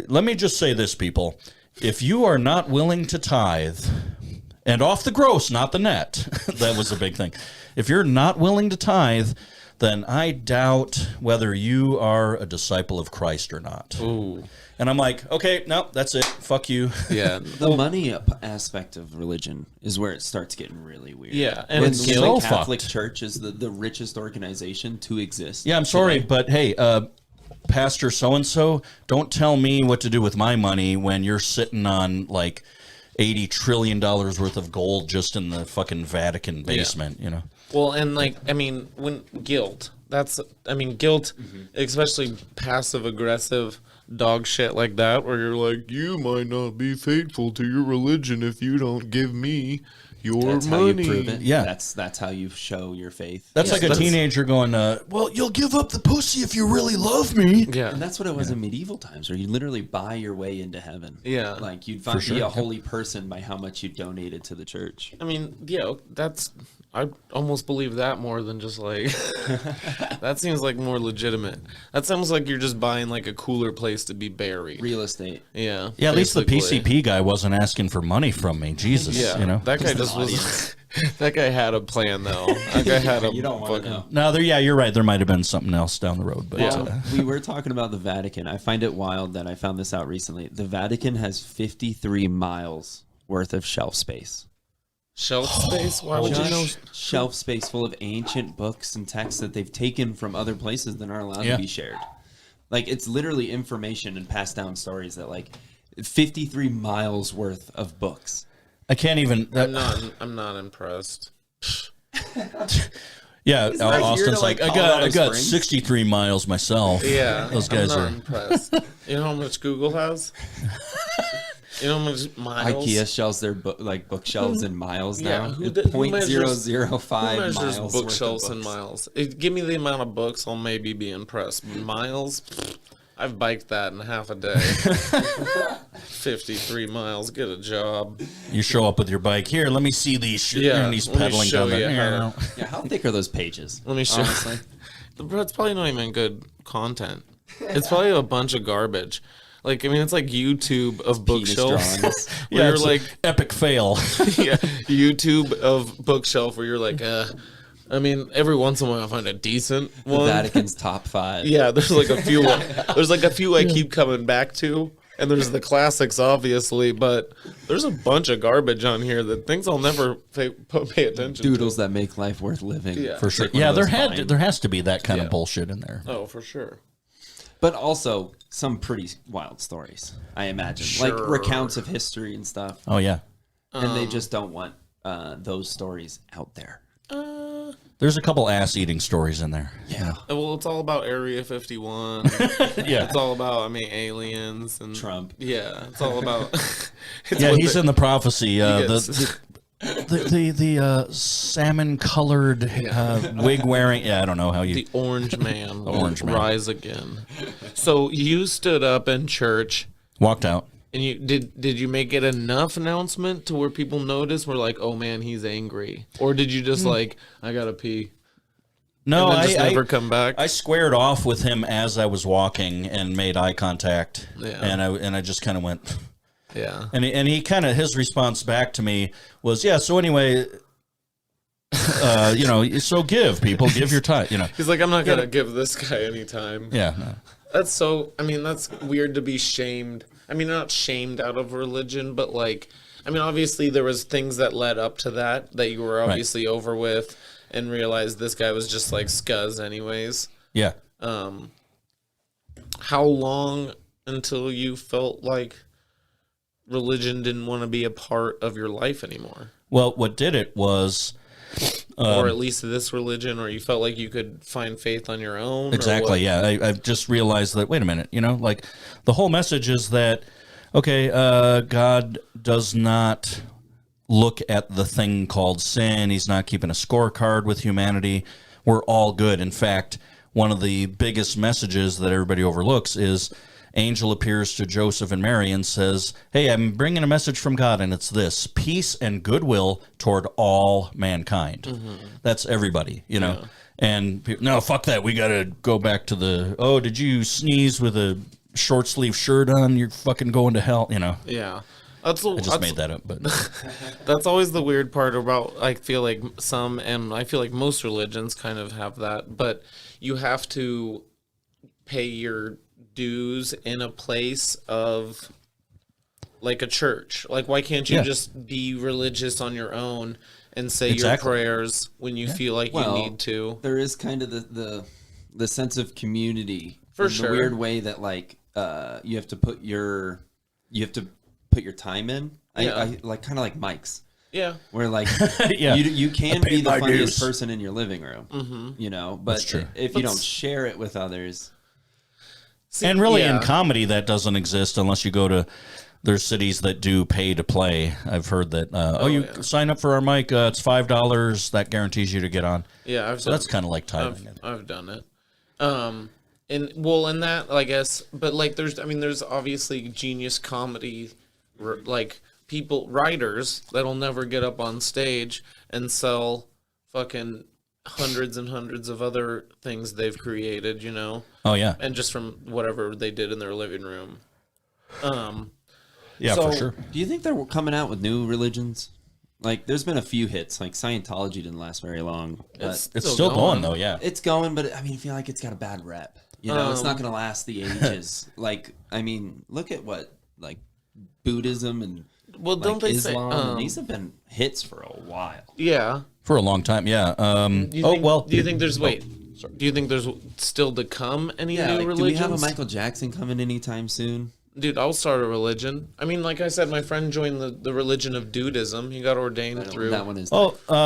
let me just say this, people. If you are not willing to tithe, and off the gross, not the net, that was a big thing. If you're not willing to tithe, then I doubt whether you are a disciple of Christ or not. Ooh. And I'm like, okay, no, that's it. Fuck you. Yeah. The money aspect of religion is where it starts getting really weird. Yeah. And it's the Catholic Church is the richest organization to exist. Yeah, I'm sorry, but hey, Pastor so-and-so, don't tell me what to do with my money when you're sitting on like $80 trillion worth of gold just in the fucking Vatican basement, Well, and when guilt, especially passive-aggressive dog shit like that, where you're like, you might not be faithful to your religion if you don't give me your money. How you prove it. Yeah. That's how you show your faith. That's like a teenager going, well, you'll give up the pussy if you really love me. Yeah. And that's what it was in medieval times, where you literally buy your way into heaven. Yeah. Like, you'd be a holy person by how much you donated to the church. I mean, I almost believe that more than just like, that seems like more legitimate. That sounds like you're just buying like a cooler place to be buried. Real estate. Yeah. Yeah, at least the PCP guy wasn't asking for money from me. Jesus, That guy just was. That guy had a plan, though. That guy had a. You don't want to know. No, you're right. There might have been something else down the road. But we were talking about the Vatican. I find it wild that I found this out recently. The Vatican has 53 miles worth of shelf space. Shelf space? Why would you know? Shelf space full of ancient books and texts that they've taken from other places that aren't allowed to be shared. Like, it's literally information and passed down stories that, like, 53 miles worth of books. I can't even. I'm not impressed. Yeah, Austin's like, I got 63 miles myself. Yeah, those guys I'm not impressed. You know how much Google has? You know how much miles? IKEA shelves their bookshelves in miles now. Who 0.005 measures miles bookshelves in miles? Give me the amount of books, I'll maybe be impressed. Miles? I've biked that in half a day. 53 miles, get a job. You show up with your bike. Here, let me see these. And he's pedaling down there. Yeah, how thick are those pages? Let me show you. It's probably not even good content. It's probably a bunch of garbage. Like, I mean, it's like YouTube of bookshelves. Where you're like, epic fail. Yeah, YouTube of bookshelf where you're like, I mean, every once in a while I find a decent one. The Vatican's top 5. Yeah, there's like a few. I keep coming back to, and there's the classics, obviously, but there's a bunch of garbage on here that things I'll never pay attention to. Doodles that make life worth living. Yeah. For sure. Yeah, there has to be that kind of bullshit in there. Oh, for sure. But also some pretty wild stories, I imagine. Sure. Like recounts of history and stuff. Oh, yeah. And they just don't want those stories out there. There's a couple ass-eating stories in there. Yeah. Well, it's all about Area 51. Yeah. It's all about, aliens and... Trump. Yeah. It's all about... He's in the prophecy. The salmon-colored wig wearing. Yeah, I don't know how you. The orange man. The orange man. Rise again. So you stood up in church. Walked out. And you did you make it enough announcement to where people noticed? Were like, oh man, he's angry, or did you just like, I gotta pee? No, and then just never come back. I squared off with him as I was walking and made eye contact. Yeah. And I just kind of went. Yeah. And he kind of, his response back to me was, yeah. So anyway, so give your time. He's like, I'm not gonna give this guy any time. Yeah. No. That's so. I mean, that's weird to be shamed. I mean, not shamed out of religion, but like, I mean, obviously there was things that led up to that you were obviously over with, and realized this guy was just like scuzz anyways. Yeah. How long until you felt like religion didn't want to be a part of your life anymore? Well, what did it was, or at least this religion, or you felt like you could find faith on your own? exactly. Yeah. I've just realized that, wait a minute, like the whole message is that, okay, God does not look at the thing called sin. He's not keeping a scorecard with humanity. We're all good. In fact, one of the biggest messages that everybody overlooks is angel appears to Joseph and Mary and says, hey, I'm bringing a message from God, and it's this: peace and goodwill toward all mankind. Mm-hmm. That's everybody, Yeah. And no, fuck that. We got to go back to did you sneeze with a short sleeve shirt on? You're fucking going to hell, Yeah. I just made that up, but that's always the weird part about, I feel like some, and I feel like most religions kind of have that, but you have to pay your dues in a place of like a church. Like, why can't you just be religious on your own and say your prayers when you feel like you need to? There is kind of the sense of community for sure. The weird way that like you have to put your time in. I like kind of like Mike's. Yeah. Where like you can be the funniest person in your living room, but if you don't share it with others. See, and really in comedy that doesn't exist unless you go to, there's cities that do pay to play. I've heard that, sign up for our mic, it's $5, that guarantees you to get on. Yeah. That's kind of like tithing. I've done it. And that, I guess, but like there's obviously genius comedy, like writers that'll never get up on stage and sell fucking hundreds and hundreds of other things they've created, Oh yeah. And just from whatever they did in their living room. Yeah, for sure. Do you think they're coming out with new religions? Like, there's been a few hits. Like, Scientology didn't last very long. It's still going, though, yeah. It's going, but I feel like it's got a bad rep. It's not going to last the ages. Like, look at what, like, Buddhism and don't they Islam, say, and these have been hits for a while. Yeah. For a long time, yeah. Do you think there's still to come any new religions? Do we have a Michael Jackson coming anytime soon? Dude, I'll start a religion. Like I said, my friend joined the religion of dudism. He got ordained through. That one is.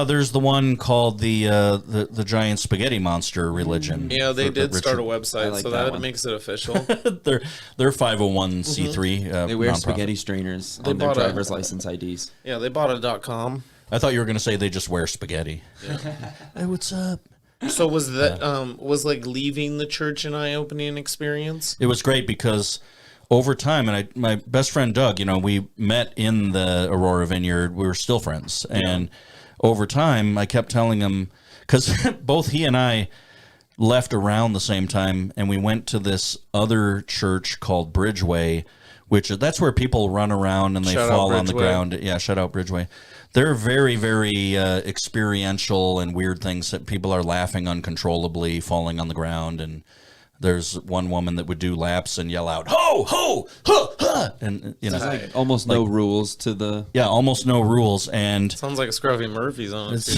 There's the one called the giant spaghetti monster religion. Yeah, they did start a website, so that makes it official. they're 501c3. They wear spaghetti strainers on their driver's license IDs. Yeah, they bought a .com. I thought you were going to say they just wear spaghetti. Yeah. Hey, what's up? So was that was like leaving the church an eye-opening experience? It was great because over time, and my best friend Doug, we met in the Aurora Vineyard. We were still friends, and over time, I kept telling him, because both he and I left around the same time, and we went to this other church called Bridgeway, which that's where people run around and they fall on the ground. Yeah, shout out Bridgeway. They're very, very experiential and weird things that people are laughing uncontrollably, falling on the ground. And there's one woman that would do laps and yell out, ho, ho, ha, ha. And, like almost no rules to the... Yeah, almost no rules. And sounds like a Scruffy Murphy's on it.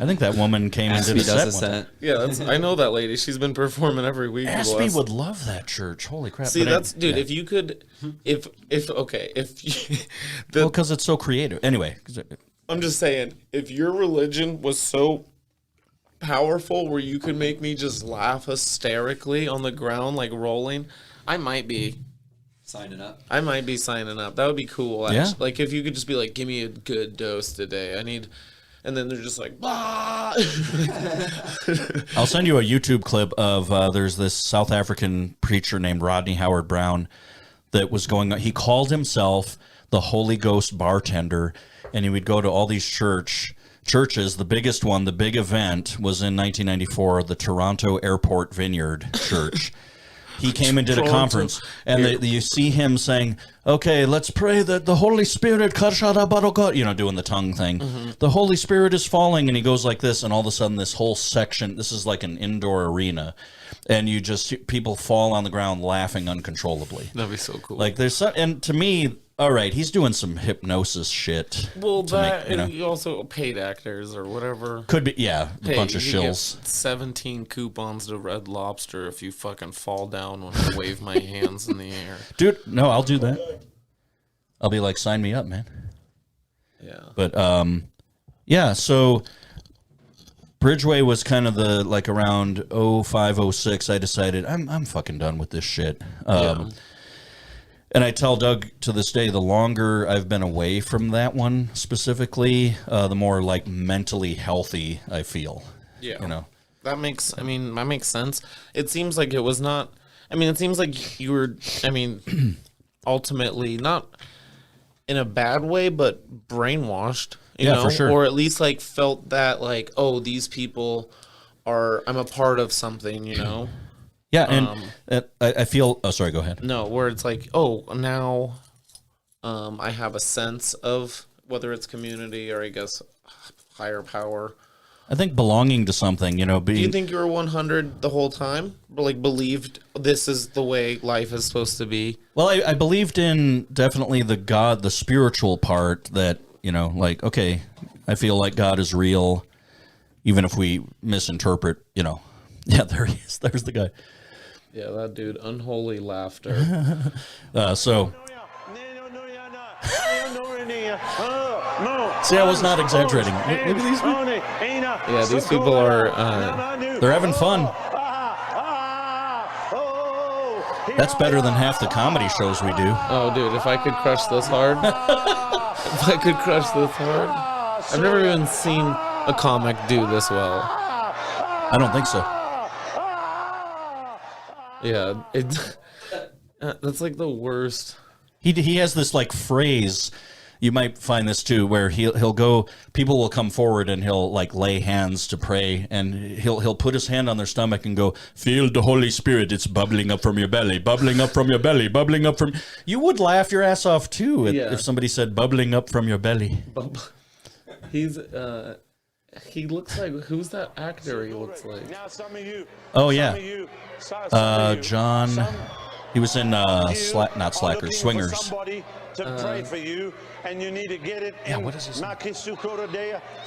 I think that woman came and did a set. Yeah, I know that lady. She's been performing every week. Aspie would love that church. Holy crap. See, dude, if you could... because it's so creative. Anyway. I'm just saying, if your religion was so powerful where you could make me just laugh hysterically on the ground, like rolling, I might be signing up. That would be cool. Yeah. Like if you could just be like, give me a good dose today. And then they're just like, bah! I'll send you a YouTube clip of there's this South African preacher named Rodney Howard Brown that was going on. He called himself the Holy Ghost bartender, and he would go to all these churches. The biggest one, the big event, was in 1994, the Toronto Airport Vineyard Church. He came and did a conference, and you see him saying, okay, let's pray that the Holy Spirit, doing the tongue thing. Mm-hmm. The Holy Spirit is falling, and he goes like this, and all of a sudden this whole section, this is like an indoor arena, and you just, people fall on the ground laughing uncontrollably. That'd be so cool. Like there's some, and to me, all right, he's doing some hypnosis shit. Well, that and you also paid actors or whatever. Could be, yeah, a bunch of shills. 17 coupons to Red Lobster if you fucking fall down when I wave my hands in the air. Dude, no, I'll do that. I'll be like, sign me up, man. Yeah. But, yeah, so Bridgeway was kind of the, like around 05, 06, I decided, I'm fucking done with this shit. And I tell Doug to this day, the longer I've been away from that one specifically, the more like mentally healthy I feel. Yeah. You know, that makes sense. It seems like it was not, it seems like you were, ultimately not in a bad way, but brainwashed, you know, for sure. Or at least like felt that like, oh, these people I'm a part of something, you know? Yeah, and I feel... Oh, sorry, go ahead. No, where it's like, oh, now I have a sense of whether it's community or I guess higher power. I think belonging to something, you know, being... Do you think you were 100 the whole time? Or like believed this is the way life is supposed to be? Well, I believed in definitely the spiritual part that, you know, like, okay, I feel like God is real, even if we misinterpret, you know. Yeah, there he is. There's the guy. Yeah, that dude, unholy laughter. So, see, I was not exaggerating. Look at these people. Yeah, these people are... they're having fun. That's better than half the comedy shows we do. Oh, dude, if I could crush this hard... I've never even seen a comic do this well. I don't think so. Yeah, that's like the worst. He has this like phrase, you might find this too, where he'll go, people will come forward and he'll like lay hands to pray, and he'll put his hand on their stomach and go, feel the Holy Spirit, it's bubbling up from your belly, bubbling up from your belly, bubbling up from... You would laugh your ass off too if somebody said bubbling up from your belly. He's he looks like, who's that actor he looks like? Oh yeah, John. He was in not Slackers, Swingers. To pray for you, and you need to get it. Yeah, what is his name?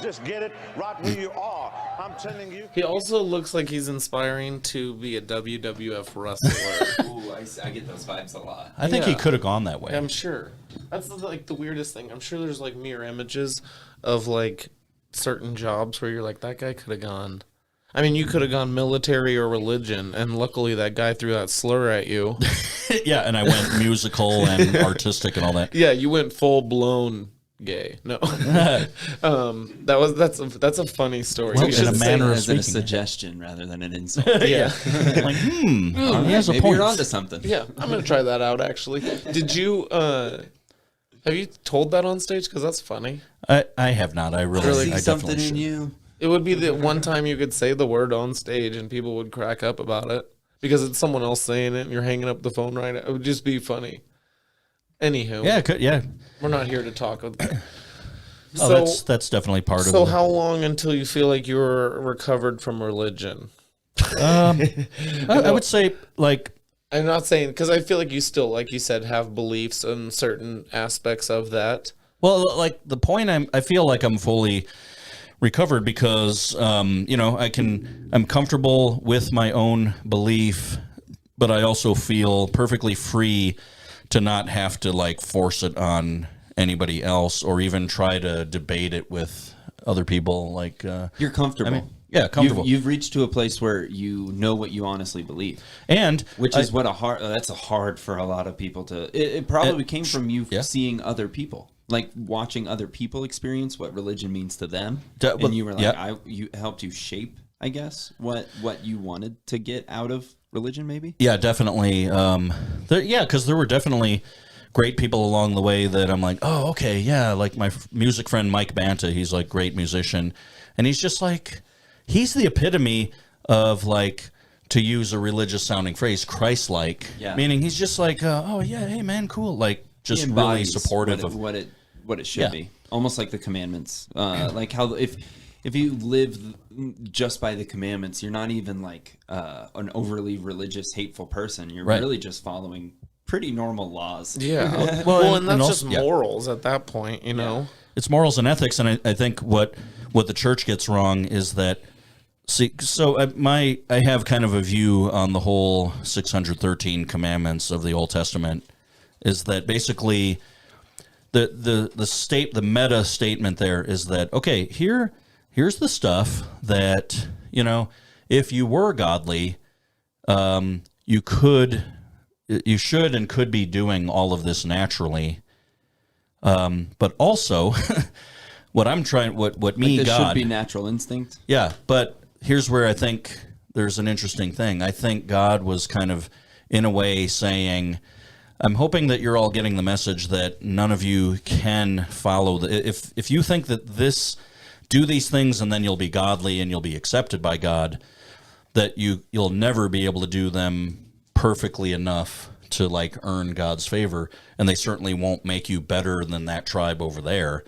Just get it right where you are. I'm telling you. He also looks like he's inspiring to be a WWF wrestler. Ooh, I get those vibes a lot. I think he could have gone that way. I'm sure. That's like the weirdest thing. I'm sure there's like mirror images of like certain jobs where you're like, that guy could have gone. I mean, you could have gone military or religion, and luckily that guy threw that slur at you. Yeah, and I went musical and artistic and all that. Yeah, you went full blown gay. No, that's a funny story. Well, you in a manner of as a speaking. suggestion rather than an insult. Yeah, Like, he has a Maybe point. you're onto something. yeah. I'm gonna try that out. Actually, did you? Have you told that on stage? Because that's funny. I have not. I See I something definitely in should. you. It would be the one time you could say the word on stage and people would crack up about it because it's someone else saying it and you're hanging up the phone right now. It would just be funny. Anywho, Yeah, it could, yeah. we're not here to talk with that. Oh, that's definitely part of it. So how long until you feel like you're recovered from religion? I would say like I'm not saying, because I feel like you still, like you said, have beliefs in certain aspects of that. Well, like the point I feel like I'm fully recovered because, you know, I'm comfortable with my own belief, but I also feel perfectly free to not have to like force it on anybody else or even try to debate it with other people. Like, You're comfortable. I mean, yeah, comfortable. You've reached to a place where you know what you honestly believe, and which is that's hard for a lot of people to. It probably came from you yeah. seeing other people, like watching other people experience what religion means to them, Well, and you were like, yeah. you helped you shape, I guess, what you wanted to get out of religion, maybe. Yeah, definitely. Because there were definitely great people along the way that I'm like, oh, okay, yeah, like my music friend Mike Banta, he's like great musician, and he's just like, he's the epitome of like, to use a religious sounding phrase, Christ-like, meaning he's just like, oh yeah, hey man, cool, like just really supportive of what it should be, almost like the commandments, like how if you live just by the commandments, you're not even like an overly religious, hateful person. You're really just following pretty normal laws. Yeah. Well, and that's just morals at that point, you know? It's morals and ethics, and I think what the church gets wrong is that, see, so I have kind of a view on the whole 613 commandments of the Old Testament, is that basically the meta statement there is that, okay, here's the stuff that, you know, if you were godly, you should and could be doing all of this naturally. But also, what this should be natural instinct. Yeah, but here's where I think there's an interesting thing. I think God was kind of, in a way, saying, I'm hoping that you're all getting the message that none of you can follow. If you think that do these things and then you'll be godly and you'll be accepted by God, that you'll never be able to do them perfectly enough to like earn God's favor, and they certainly won't make you better than that tribe over there.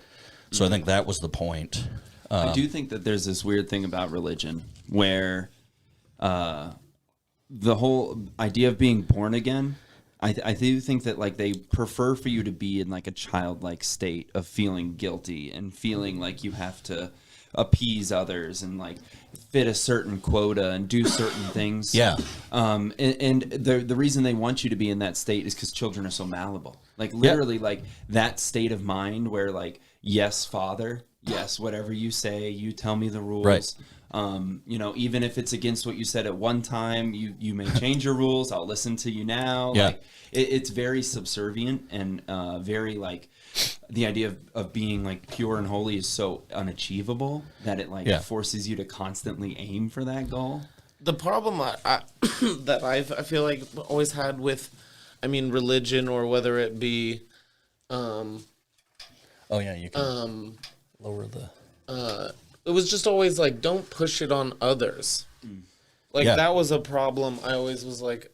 So I think that was the point. I do think that there's this weird thing about religion where the whole idea of being born again, I do think that like they prefer for you to be in like a childlike state of feeling guilty and feeling like you have to appease others and like fit a certain quota and do certain things. Yeah. And the reason they want you to be in that state is because children are so malleable. Like literally like that state of mind where like, yes, Father, yes, whatever you say, you tell me the rules. Right. You know, even if it's against what you said at one time, you may change your rules. I'll listen to you now. Yeah. Like, it's very subservient and very like the idea of being like pure and holy is so unachievable that it like forces you to constantly aim for that goal. The problem that I feel like always had with, I mean, religion or whether it be, oh yeah, you can lower the. It was just always like, don't push it on others. Like that was a problem. I always was like,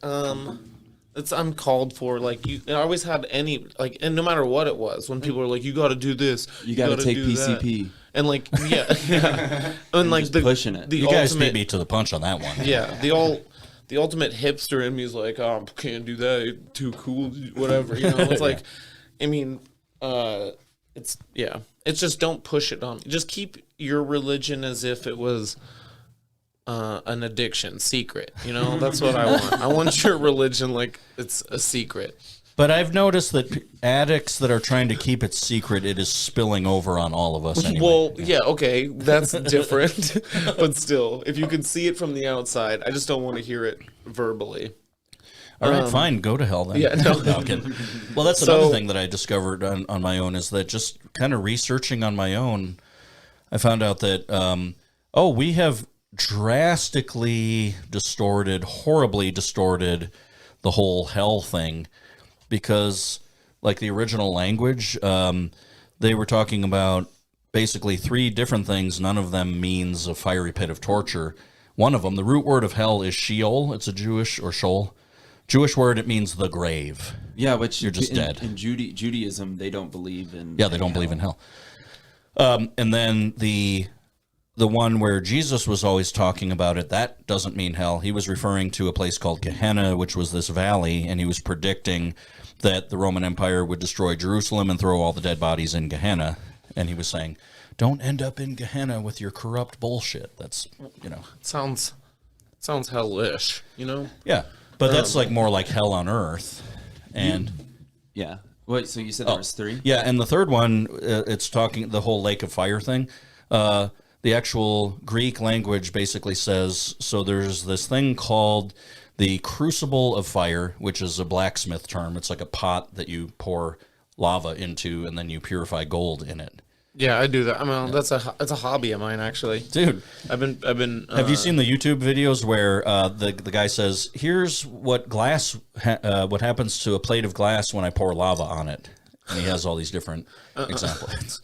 it's uncalled for. Like I always had any like, and no matter what it was, when people were like, you got to do this, you got to take PCP, that. And like and like pushing it. You guys beat me to the punch on that one. Yeah, the ultimate hipster in me is like, oh, can't do that, too cool, whatever. You know, it's like, I mean, it's just don't push it on. Just keep your religion as if it was an addiction, secret. You know, that's what I want. I want your religion like it's a secret. But I've noticed that addicts that are trying to keep it secret, it is spilling over on all of us anyway. Well, yeah, okay, that's different. But still, if you can see it from the outside, I just don't want to hear it verbally. All right, fine, go to hell then. Yeah, no. I'm kidding. Well, that's another thing that I discovered on my own is that just kind of researching on my own, I found out that, we have drastically horribly distorted the whole hell thing. Because, like the original language, they were talking about basically 3 different things. None of them means a fiery pit of torture. One of them, the root word of hell is Sheol. It's a Jewish word. It means the grave. Yeah, which you're just dead. In Judaism, they don't believe in. Yeah, they don't believe in hell. And then the one where Jesus was always talking about it, that doesn't mean hell. He was referring to a place called Gehenna, which was this valley, and he was predicting that the Roman Empire would destroy Jerusalem and throw all the dead bodies in Gehenna. And he was saying, don't end up in Gehenna with your corrupt bullshit. That's, you know. Sounds hellish, you know? Yeah, but that's like more like hell on earth. And yeah. Wait, so you said there was 3? Yeah, and the third one, it's talking the whole lake of fire thing. The actual Greek language basically says, so there's this thing called the Crucible of Fire, which is a blacksmith term. It's like a pot that you pour lava into and then you purify gold in it. Yeah, I do that. I mean, that's a hobby of mine, actually. Dude, I've been. have you seen the YouTube videos where the guy says, "Here's what what happens to a plate of glass when I pour lava on it," and he has all these different examples.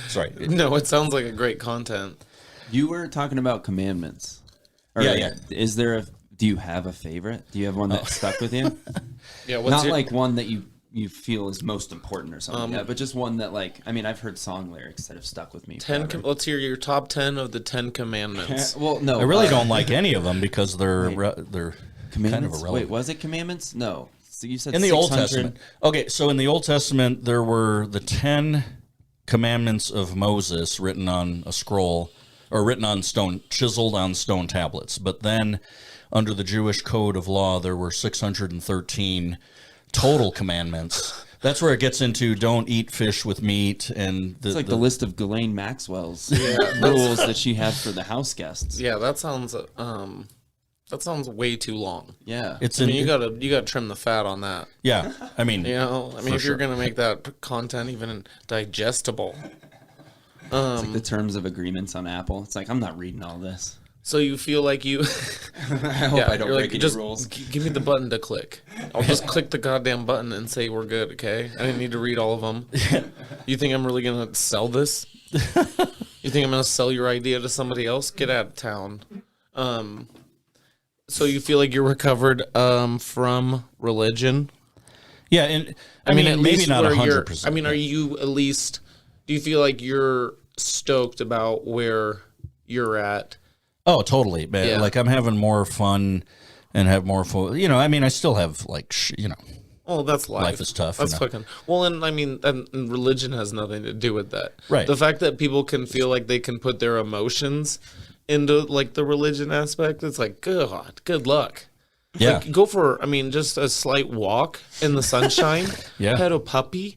Sorry. No, it sounds like a great content. You were talking about commandments. Yeah. Do you have a favorite? Do you have one that stuck with you? Yeah, Not like one that you feel is most important or something, but just one that, like, I mean, I've heard song lyrics that have stuck with me. Let's hear your top 10 of the 10 commandments. Well, no, I really don't like any of them because they're kind of commandments. irrelevant. Wait, was it commandments? No. So you said In the Old 600. Testament. Okay, so in the Old Testament, there were the 10 commandments of Moses written on a scroll, or written on stone, chiseled on stone tablets. But then, under the Jewish code of law, there were 613 total commandments. That's where it gets into don't eat fish with meat, and It's like the list of Ghislaine Maxwell's rules that she had for the house guests. Yeah, that sounds way too long. Yeah. You gotta trim the fat on that. Yeah, I mean, If you're gonna make that content even digestible. It's like the terms of agreements on Apple. It's like, I'm not reading all this. So you feel like you I hope I don't break any just rules. give me the button to click. I'll just click the goddamn button and say we're good, okay? I didn't need to read all of them. You think I'm really going to sell this? You think I'm going to sell your idea to somebody else? Get out of town. So you feel like you're recovered from religion? yeah, and I mean, maybe least not where 100%. I mean, are you at least, do you feel like you're stoked about where you're at? Oh, totally. Man. Yeah. Like I'm having more fun and have more fun. I mean, I still have like, Oh, that's life. Life is tough, That's you know. fucking. Well, and I mean, and religion has nothing to do with that. Right. The fact that people can feel like they can put their emotions into like the religion aspect, it's like, good luck. yeah. Like, go for, I mean, just a slight walk in the sunshine. Yeah. Pet a puppy.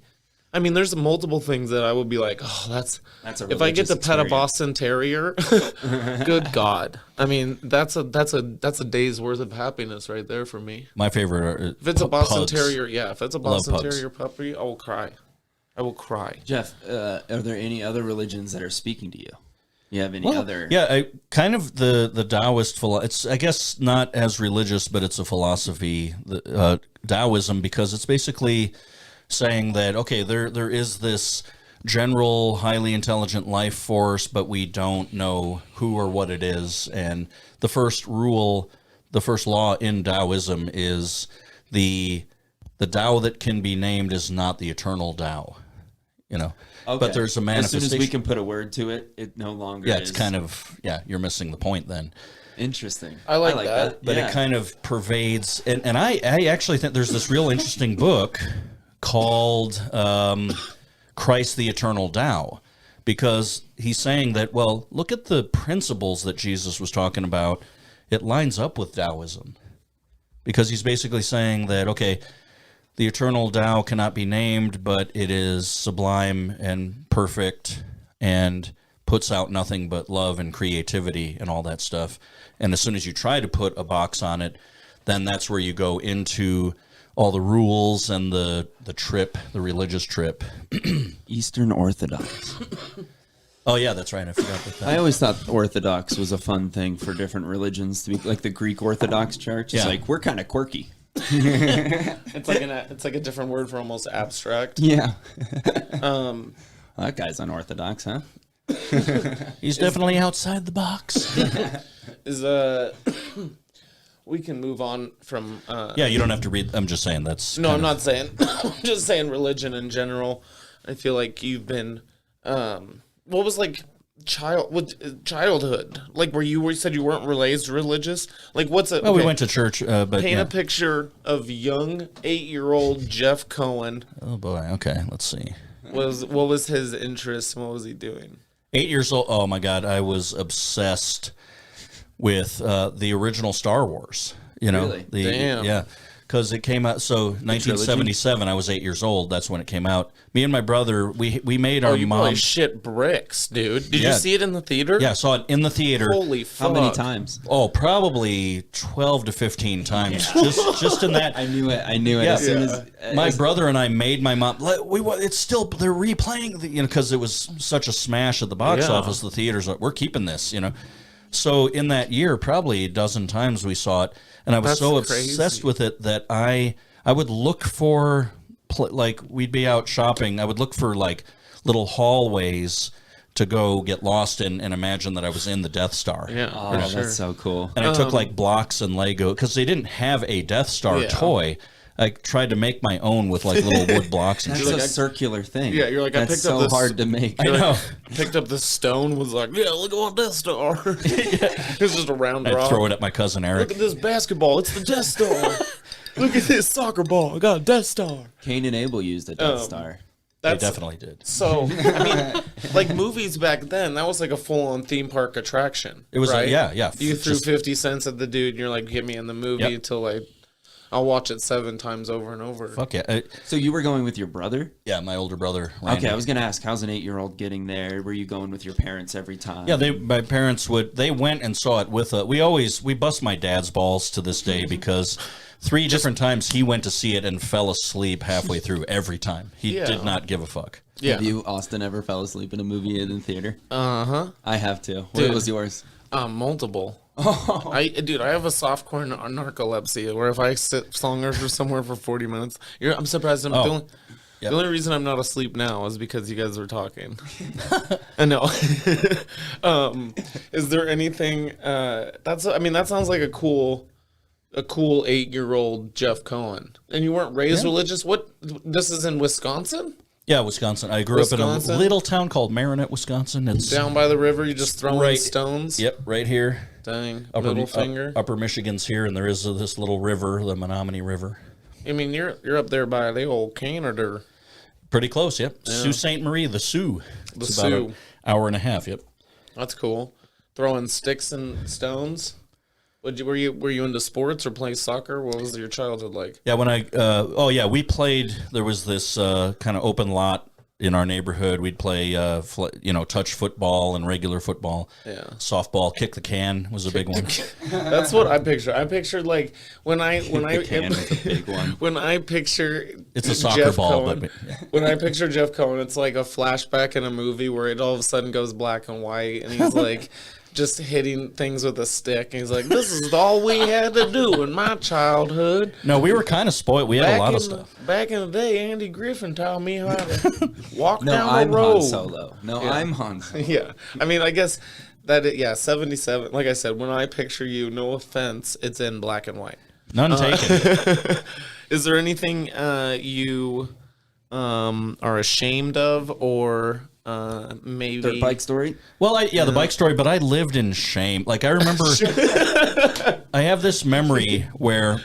I mean, there's multiple things that I would be like, oh, that's a if I get religious to pet a experience. Boston Terrier, good God. I mean, that's a day's worth of happiness right there for me. My favorite are If it's a Boston pugs. Terrier, yeah. If it's a love Boston pugs. Terrier puppy, I will cry. I will cry. Jeff, are there any other religions that are speaking to you? You have any other? Yeah, kind of the Taoist philosophy. It's, I guess, not as religious, but it's a philosophy, Taoism, because it's basically saying that, okay, there is this general, highly intelligent life force, but we don't know who or what it is. And the first law in Taoism is the Tao that can be named is not the eternal Tao. Okay. But there's a As manifestation. soon as we can put a word to it, it no longer Yeah, is. it's kind of, you're missing the point then. Interesting. I like that. But Yeah. it kind of pervades. And I actually think there's this real interesting book called Christ the Eternal Tao, because he's saying that, well, look at the principles that Jesus was talking about. It lines up with Taoism, because he's basically saying that, okay, the eternal Tao cannot be named, but it is sublime and perfect and puts out nothing but love and creativity and all that stuff. And as soon as you try to put a box on it, then that's where you go into all the rules and the religious trip. Eastern Orthodox. Oh, yeah, that's right. I forgot about that. I always thought Orthodox was a fun thing for different religions to be like the Greek Orthodox Church. It's Yeah. like, we're kind of quirky. It's like a different word for almost abstract. Yeah. That guy's unorthodox, huh? He's definitely outside the box. We can move on from Yeah, you don't have to read. I'm just saying that's. No, I'm not saying. I'm just saying religion in general. I feel like you've been. What was like childhood? Like where you said you weren't raised religious. Like what's it? Well, we went to church, but Paint yeah. a picture of young 8-year-old Jeff Koehn. Oh boy. Okay, let's see. What was his interest? What was he doing? 8 years old. Oh my God, I was obsessed with the original Star Wars. Really? The Damn. yeah. because it came out. So 1977, I was 8 years old. That's when it came out. Me and my brother, we made our you mom. probably shit bricks, dude. Did Yeah. you see it in the theater? Yeah, I saw it in the theater. Holy fuck. How many times? Oh, probably 12 to 15 times. Just in that. I knew it. Yeah. As soon as My brother and I made my mom. It's still they're replaying because it was such a smash at the box office. The theaters we're keeping this, So in that year, probably a dozen times we saw it, and I was so obsessed with it that I would look for like we'd be out shopping. I would look for like little hallways to go get lost in and imagine that I was in the Death Star. Yeah. Oh, for sure. that's so cool. And I took like blocks and Lego because they didn't have a Death Star toy. I tried to make my own with like little wood blocks and That's shit. a circular thing. Yeah, you're like, I that's picked so up this. hard to make. I know. Picked up the stone, was like, yeah, look at what Death Star. It was just a round I'd rock. throw it at my cousin Look Eric. at this basketball. It's the Death Star. Look at this soccer ball. I got a Death Star. Cain and Abel used a Death Star. They definitely did. So, I mean, like movies back then, that was like a full-on theme park attraction. It was, right? yeah. You threw Just- 50 cents at the dude, and you're like, get me in the movie Yep. until I'll watch it 7 times over and over. Fuck yeah. So you were going with your brother? Yeah, my older brother. Randy. Okay, I was gonna ask, how's an 8-year-old getting there? Were you going with your parents every time? Yeah, my parents they went and saw it with we bust my dad's balls to this day because 3 different times he went to see it and fell asleep halfway through every time. He did not give a fuck. Yeah. Have you, Austin, ever fell asleep in a movie in the theater? Uh-huh. I have too. Dude. What was yours? Multiple. I have a softcore narcolepsy where if I sit somewhere for 40 minutes, I'm surprised I'm doing. Yep. The only reason I'm not asleep now is because you guys were talking. I know. Is there anything? That sounds like a cool 8-year-old Jeff Koehn. And you weren't raised religious. What? This is in Wisconsin? Yeah, Wisconsin. I grew up in a Wisconsin? little town called Marinette, Wisconsin. It's Down by the river, you just throwing right- stones. Yep, right here. Dang, middle finger. Upper Michigan's here, and there is this little river, the Menominee River. I mean, you're up there by the old Canada. Pretty close, yep. Sault Ste. Marie, the Sioux. The It's about Sioux. an hour and a half, yep. That's cool. Throwing sticks and stones. Were you into sports or playing soccer? What was your childhood like? Yeah, when we played, there was this kind of open lot in our neighborhood. We'd play, touch football and regular football. Yeah. Softball, kick the can was a big one. That's what I picture. I pictured like when I Can was a big one. when I picture It's a soccer Jeff ball, Koehn, but when I picture Jeff Koehn, it's like a flashback in a movie where it all of a sudden goes black and white, and he's like just hitting things with a stick, and he's like, "This is all we had to do in my childhood." no, we were kind of spoiled. We had a lot of stuff. Back in the day, Andy Griffin taught me how to walk No, down I'm the road. Han Solo. No, I'm Han Solo. Yeah, I mean, I guess that 77. Like I said, when I picture you, no offense, it's in black and white. None taken. Is there anything you are ashamed of, or maybe Dirt bike story? Well, the bike story, but I lived in shame. Like, I remember, I have this memory where,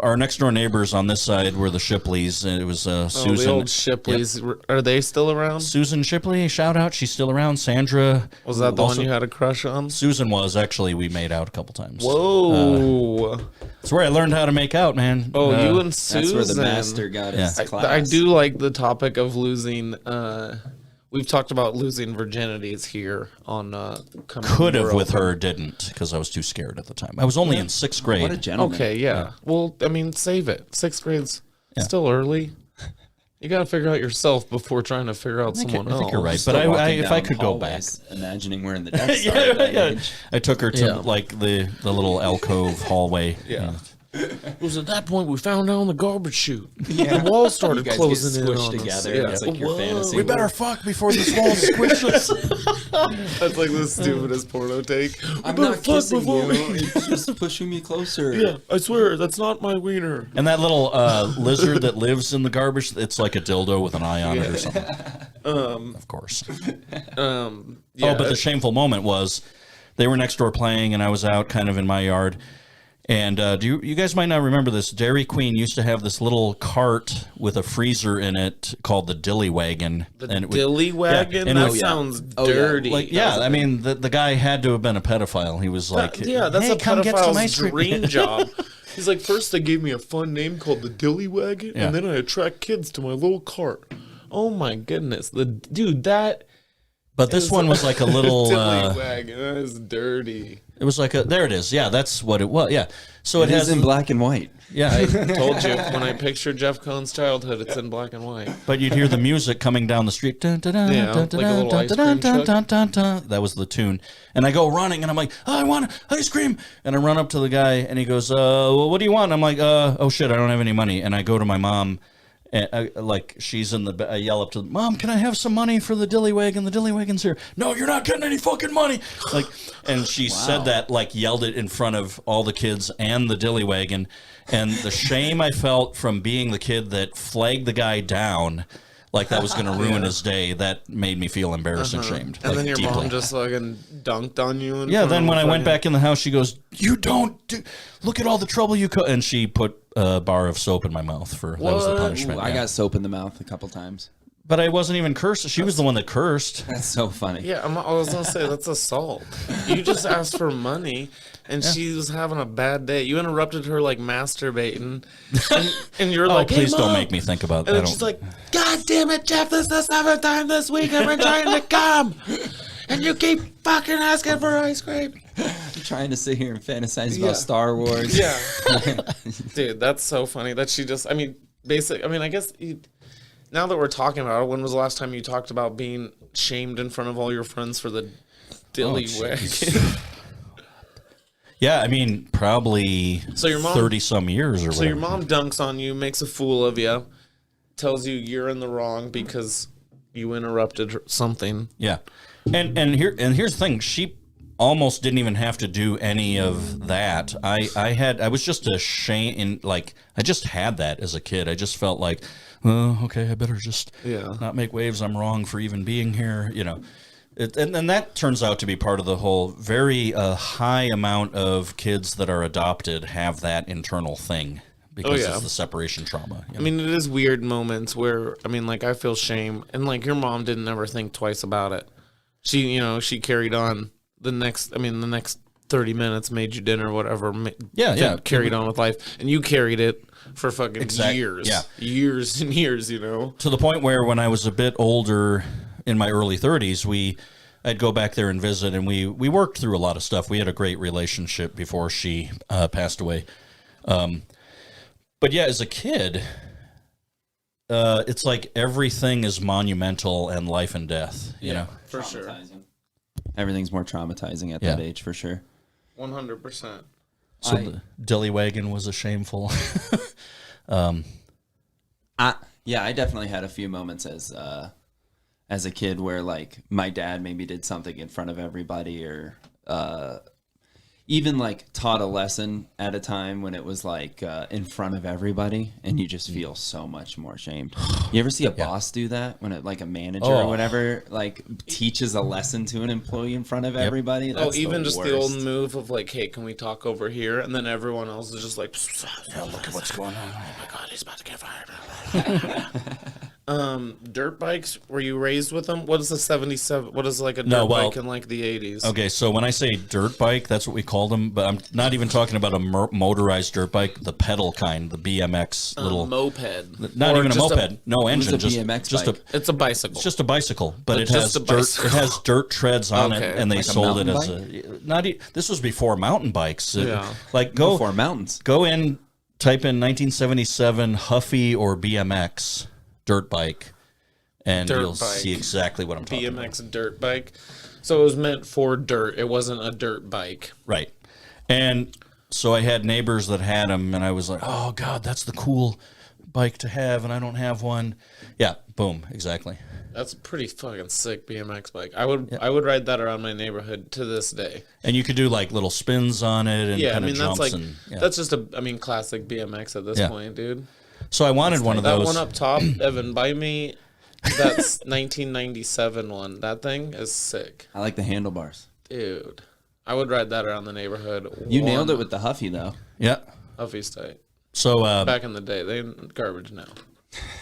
our next door neighbors on this side were the Shipleys, and it was Susan. the old Shipleys? Are they still around? Susan Shipley, shout out, she's still around. Sandra. Was that the also- one you had a crush on? Susan was, actually, we made out a couple times. Whoa! That's where I learned how to make out, man. You and Susan. That's where the master got his class. I do like the topic of losing. We've talked about losing virginities here on. Could have with her, didn't, because I was too scared at the time. I was only in 6th grade. What a gentleman. Okay, yeah. Well, I mean, save it. 6th grade's still early. You got to figure out yourself before trying to figure out someone else. I think you're right, Still but walking if down I could go back. hallways, imagining we're in the Death Star at that age. I took her to like the little alcove hallway. Yeah. It was at that point we found out on the garbage chute. The walls started You guys closing get in squished on together. us. Yeah. That's like your fantasy. We better world. fuck before this wall squishes us. That's like the stupidest porno take. I'm better not fuck kissing before you. we- It's just pushing me closer. Yeah, I swear that's not my wiener. And that little lizard that lives in the garbage, it's like a dildo with an eye on it or something. Of course. Yeah, But the shameful moment was they were next door playing, and I was out kind of in my yard. And you guys might not remember this. Dairy Queen used to have this little cart with a freezer in it called the Dilly Wagon. Dilly Wagon? Yeah, that sounds dirty. I mean, the guy had to have been a pedophile. He was like, that's hey, a pedophile's cream. dream job. He's like, first they gave me a fun name called the Dilly Wagon, and then I attract kids to my little cart. Oh my goodness. But this one was like a little... Dilly Wagon, that is dirty. It was like there it is. Yeah, that's what it was. Yeah. So it has in black and white. Yeah. I told you, when I picture Jeff Koehn's childhood, it's in black and white. But you'd hear the music coming down the street. Like a little ice cream truck. That was the tune. And I go running, and I'm like, I want ice cream. And I run up to the guy, and he goes, well, what do you want? And I'm like, oh, shit, I don't have any money. And I go to my mom. And she's in I yell up to Mom, can I have some money for the Dilly Wagon? The Dilly Wagon's here. No, you're not getting any fucking money. And she said that, yelled it in front of all the kids and the Dilly Wagon. And the shame I felt from being the kid that flagged the guy down, like that was going to ruin his day, that made me feel embarrassed and shamed. And then your deeply. mom just dunked on you. Then when I went back in the house, she goes, you don't look at all the trouble you caused. And she put a bar of soap in my mouth that was the punishment. Ooh, I got soap in the mouth a couple times. But I wasn't even cursed. She was the one that cursed. That's so funny. Yeah, I was going to say, that's assault. You just asked for money, and she was having a bad day. You interrupted her, masturbating, and you're like, please hey, don't Mom. make me think about that. And then she's like, God damn it, Jeff, this is the 7th time this week I've been trying to come, and you keep fucking asking for ice cream. I'm trying to sit here and fantasize about Star Wars. Yeah. Dude, that's so funny that she just, I guess... Now that we're talking about it, when was the last time you talked about being shamed in front of all your friends for the Dilly Wagon? Yeah, probably so your mom, 30-some years or whatever. So your mom dunks on you, makes a fool of you, tells you you're in the wrong because you interrupted something. Yeah. And here's the thing. She almost didn't even have to do any of that. I was just I just had that as a kid. I just felt like, okay, I better just not make waves. I'm wrong for even being here, and that turns out to be part of the whole very high amount of kids that are adopted have that internal thing because it's the separation trauma. It is weird moments where, I feel shame, and your mom didn't ever think twice about it. She carried on the next 30 minutes, made you dinner, whatever. Carried on with life, and you carried it for fucking years. Yeah. Years and years, To the point where when I was a bit older, in my early 30s, I'd go back there and visit, and we worked through a lot of stuff. We had a great relationship before she passed away. But yeah, as a kid, it's like everything is monumental and life and death, you know? For sure. Everything's more traumatizing at that age, for sure. 100%. So the Dilly Wagon was a shameful. I definitely had a few moments as a kid where my dad maybe did something in front of everybody, or even taught a lesson at a time when it was in front of everybody, and you just feel so much more shamed. You ever see a boss do that when a manager or whatever teaches a lesson to an employee in front of everybody? That's even just worst. the old move of hey, can we talk over here? And then everyone else is just look at what's going on. Oh my God, he's about to get fired. Dirt bikes, were you raised with them? What is a 77? What is a dirt bike in the 80s? Okay, so when I say dirt bike, that's what we called them, but I'm not even talking about a motorized dirt bike, the pedal kind, the BMX little moped. Not even a moped, no engine, just BMX bike? It's a bicycle. It's just a bicycle, but it has dirt treads on it, and they sold it as this was before mountain bikes. Before mountains. Go in, type in 1977 Huffy or BMX dirt bike, and you'll see exactly what I'm talking about. BMX dirt bike. So it was meant for dirt. It wasn't a dirt bike. Right. And so I had neighbors that had them, and I was like, oh, God, that's the cool bike to have, and I don't have one. Yeah, boom, exactly. That's a pretty fucking sick BMX bike. I would ride that around my neighborhood to this day. And you could do little spins on it and kind of jumps. That's just a classic BMX at this point, dude. So I wanted one of those. That one up top, Evan, buy me. That's 1997 one. That thing is sick. I like the handlebars. Dude. I would ride that around the neighborhood. You nailed it with the Huffy, though. Yeah. Huffy's tight. So back in the day, they garbage now.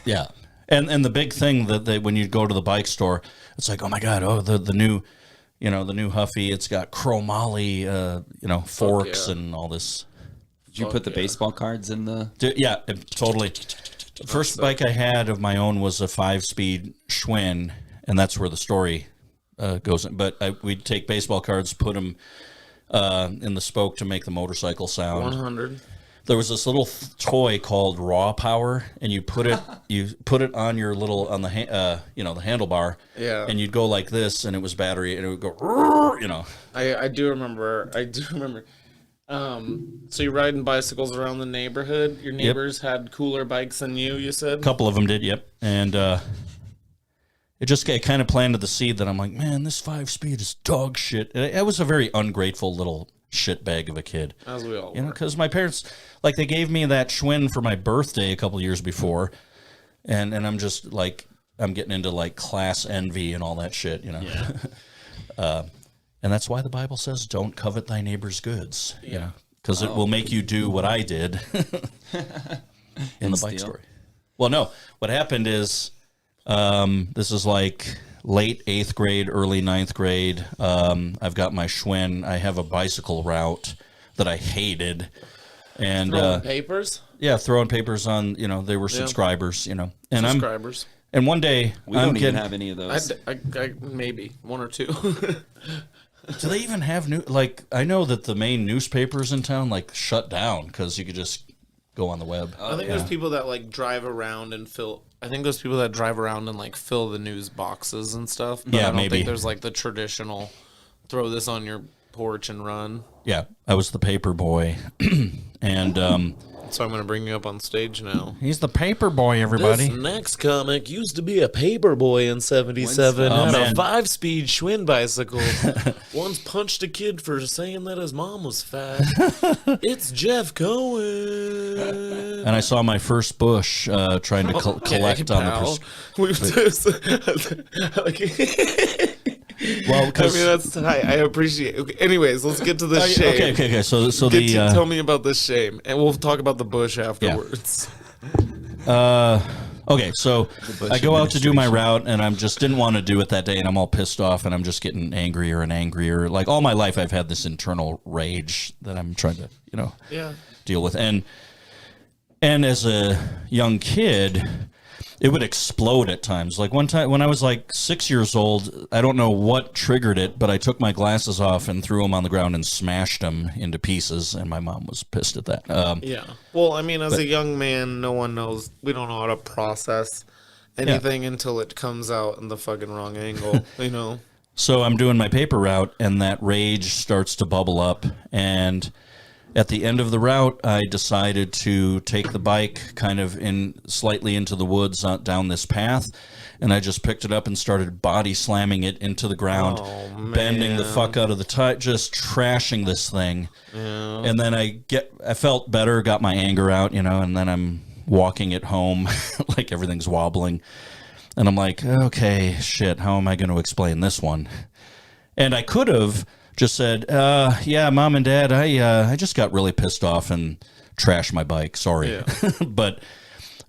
Yeah. And the big thing that when you go to the bike store, it's like, oh my God, the new, the new Huffy, it's got chromoly, forks and all this. Did you put the baseball cards in the? Yeah, totally. The first bike I had of my own was a 5-speed Schwinn, and that's where the story goes in. But we'd take baseball cards, put them in the spoke to make the motorcycle sound. 100. There was this little toy called Raw Power, and you put it on your little the handlebar, and you'd go like this, and it was battery, and it would go, I do remember. So you're riding bicycles around the neighborhood. Your neighbors had cooler bikes than you said? A couple of them did, yep. And it kind of planted the seed that I'm like, man, this 5-speed is dog shit. I was a very ungrateful little shitbag of a kid. As we all were. Because my parents, they gave me that Schwinn for my birthday a couple years before, and I'm just I'm getting into class envy and all that shit, Yeah. And that's why the Bible says, don't covet thy neighbor's goods, because it will make you do what I did in the bike story. Well, no, what happened is, this is late 8th grade, early 9th grade. I've got my Schwinn. I have a bicycle route that I hated. And throwing papers? Yeah, throwing papers on, they were subscribers, And subscribers. And one day, we don't even have any of those. I maybe one or two. Do they even have I know that the main newspapers in town shut down because you could just go on the web. I think there's people that drive around and fill. I think there's people that drive around and fill the news boxes and stuff. But I don't think there's the traditional throw this on your porch and run. Yeah, I was the paper boy, and so I'm going to bring you up on stage now. He's the paper boy, everybody. This next comic used to be a paper boy in 77. Had a 5-speed Schwinn bicycle. Once punched a kid for saying that his mom was fat. It's Jeff Koehn. And I saw my first bush trying to collect on the... Well, that's tight. I appreciate it. Okay, anyways, let's get to the shame. Okay. So tell me about the shame, and we'll talk about the bush afterwards. Okay, so I go out to do my route, and I just didn't want to do it that day, and I'm all pissed off, and I'm just getting angrier and angrier. All my life, I've had this internal rage that I'm trying to, deal with. And as a young kid, it would explode at times. One time when I was 6 years old, I don't know what triggered it, but I took my glasses off and threw them on the ground and smashed them into pieces, and my mom was pissed at that. Well, as a young man, no one knows. We don't know how to process anything until it comes out in the fucking wrong angle, So I'm doing my paper route, and that rage starts to bubble up, and at the end of the route, I decided to take the bike kind of slightly into the woods down this path, and I just picked it up and started body slamming it into the ground, bending the fuck out of the tire, just trashing this thing. Yeah. And then I felt better, got my anger out, and then I'm walking it home everything's wobbling, and I'm like, okay, shit, how am I going to explain this one? And I could have just said, Mom and Dad, I just got really pissed off and trashed my bike. Sorry. Yeah. But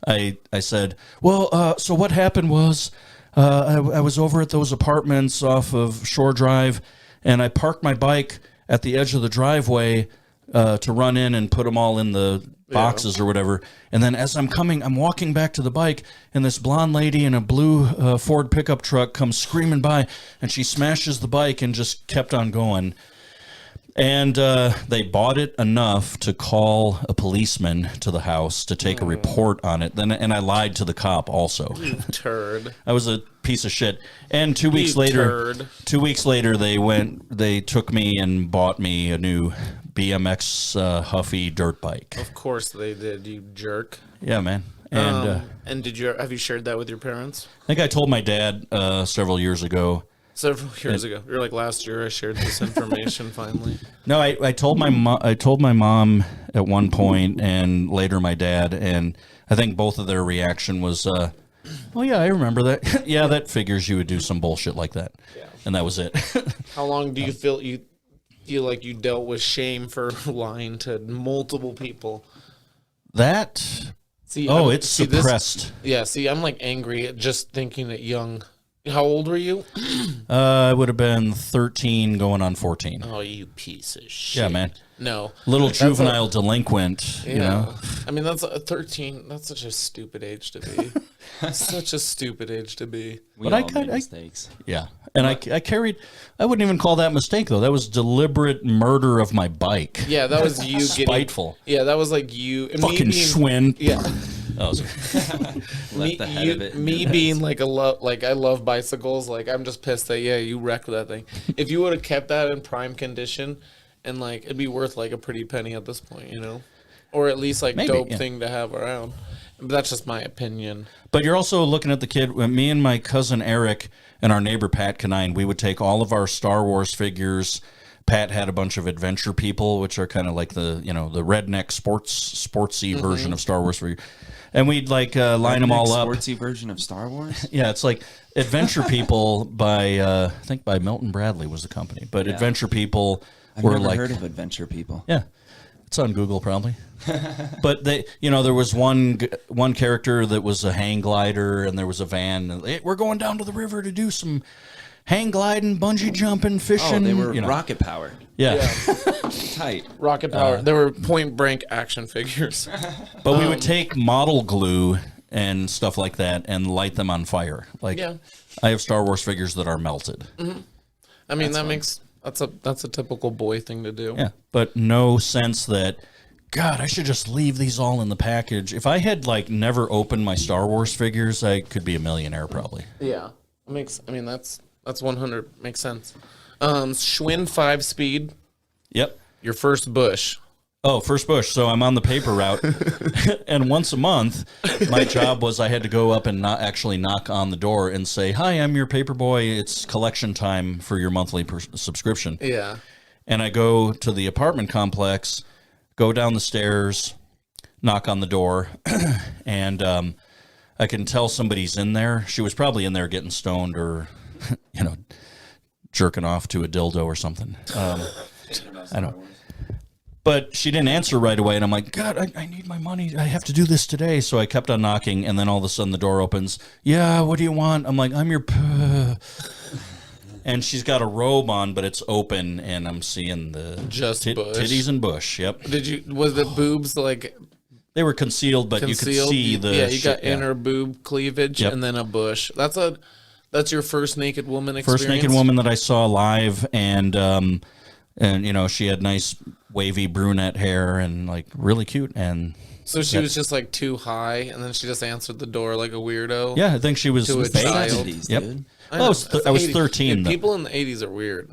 I said, well, so what happened was I was over at those apartments off of Shore Drive, and I parked my bike at the edge of the driveway to run in and put them all in the boxes or whatever. And then as I'm walking back to the bike, and this blonde lady in a blue Ford pickup truck comes screaming by, and she smashes the bike and just kept on going. And they bought it enough to call a policeman to the house to take a report on it. And I lied to the cop also. You turd. I was a piece of shit. And 2 weeks later, they took me and bought me a new BMX Huffy dirt bike. Of course they did, you jerk. Yeah, man. And have you shared that with your parents? I think I told my dad several years ago. Several years ago, you're last year I shared this information finally. No, I told my mom at one point, and later my dad, and I think both of their reaction was, "Oh yeah, I remember that. Yeah, that figures you would do some bullshit like that." Yeah. And that was it. How long do you feel feel like you dealt with shame for lying to multiple people. That. See, it's suppressed. I'm like angry at just thinking at young. How old were you? I would have been 13 going on 14. Oh, you piece of shit. Yeah, man. No. Little juvenile delinquent, you know? I mean, that's 13. That's such a stupid age to be. Such a stupid age to be. We all made mistakes. Yeah. And I wouldn't even call that a mistake, though. That was deliberate murder of my bike. Yeah, that was you getting... Spiteful. Yeah, that was like you... Fucking Schwinn. Yeah. Oh, me being like I love bicycles. Like, I'm just pissed that you wrecked that thing. If you would have kept that in prime condition, and like it'd be worth like a pretty penny at this point, you know, or at least like maybe, dope thing to have around. But that's just my opinion. But you're also looking at the kid. When me and my cousin Eric and our neighbor Pat Canine, we would take all of our Star Wars figures. Pat had a bunch of Adventure People, which are kind of like the redneck sportsy version of Star Wars figures. And we'd like line them all up. Sportsy version of Star Wars? Yeah, it's like Adventure People by I think by Milton Bradley was the company. But Adventure People were I've never heard of Adventure People. Yeah. It's on Google probably. But they, there was one character that was a hang glider, and there was a van. And we're going down to the river to do some hang gliding, bungee jumping, fishing. Oh, they were rocket powered. Yeah. Tight. Rocket power. They were point blank action figures. But we would take model glue and stuff like that and light them on fire. Like, I have Star Wars figures that are melted. Mm-hmm. I mean, that's a typical boy thing to do. Yeah, but no sense that, God, I should just leave these all in the package. If I had like never opened my Star Wars figures, I could be a millionaire probably. Yeah, that's 100 makes sense. Schwinn 5-speed. Yep. Your first bush. Oh, first bush. So I'm on the paper route, and once a month, my job was I had to go up and not actually knock on the door and say, "Hi, I'm your paper boy. It's collection time for your monthly subscription." Yeah. And I go to the apartment complex, go down the stairs, knock on the door, and I can tell somebody's in there. She was probably in there getting stoned or, jerking off to a dildo or something. I don't. But she didn't answer right away, and I'm like, God, I need my money. I have to do this today. So I kept on knocking, and then all of a sudden the door opens. Yeah, what do you want? I'm like, I'm your... And she's got a robe on, but it's open, and I'm seeing the titties and bush. Yep. Was the boobs like... They were concealed, but you could see the... Yeah, you got inner boob cleavage and then a bush. That's your first naked woman experience? First naked woman that I saw live, and she had nice wavy brunette hair and like really cute. And so she was just like too high, and then she just answered the door like a weirdo. Yeah, I think she was to a child. Yep. I was 13. Dude, people in the 80s are weird.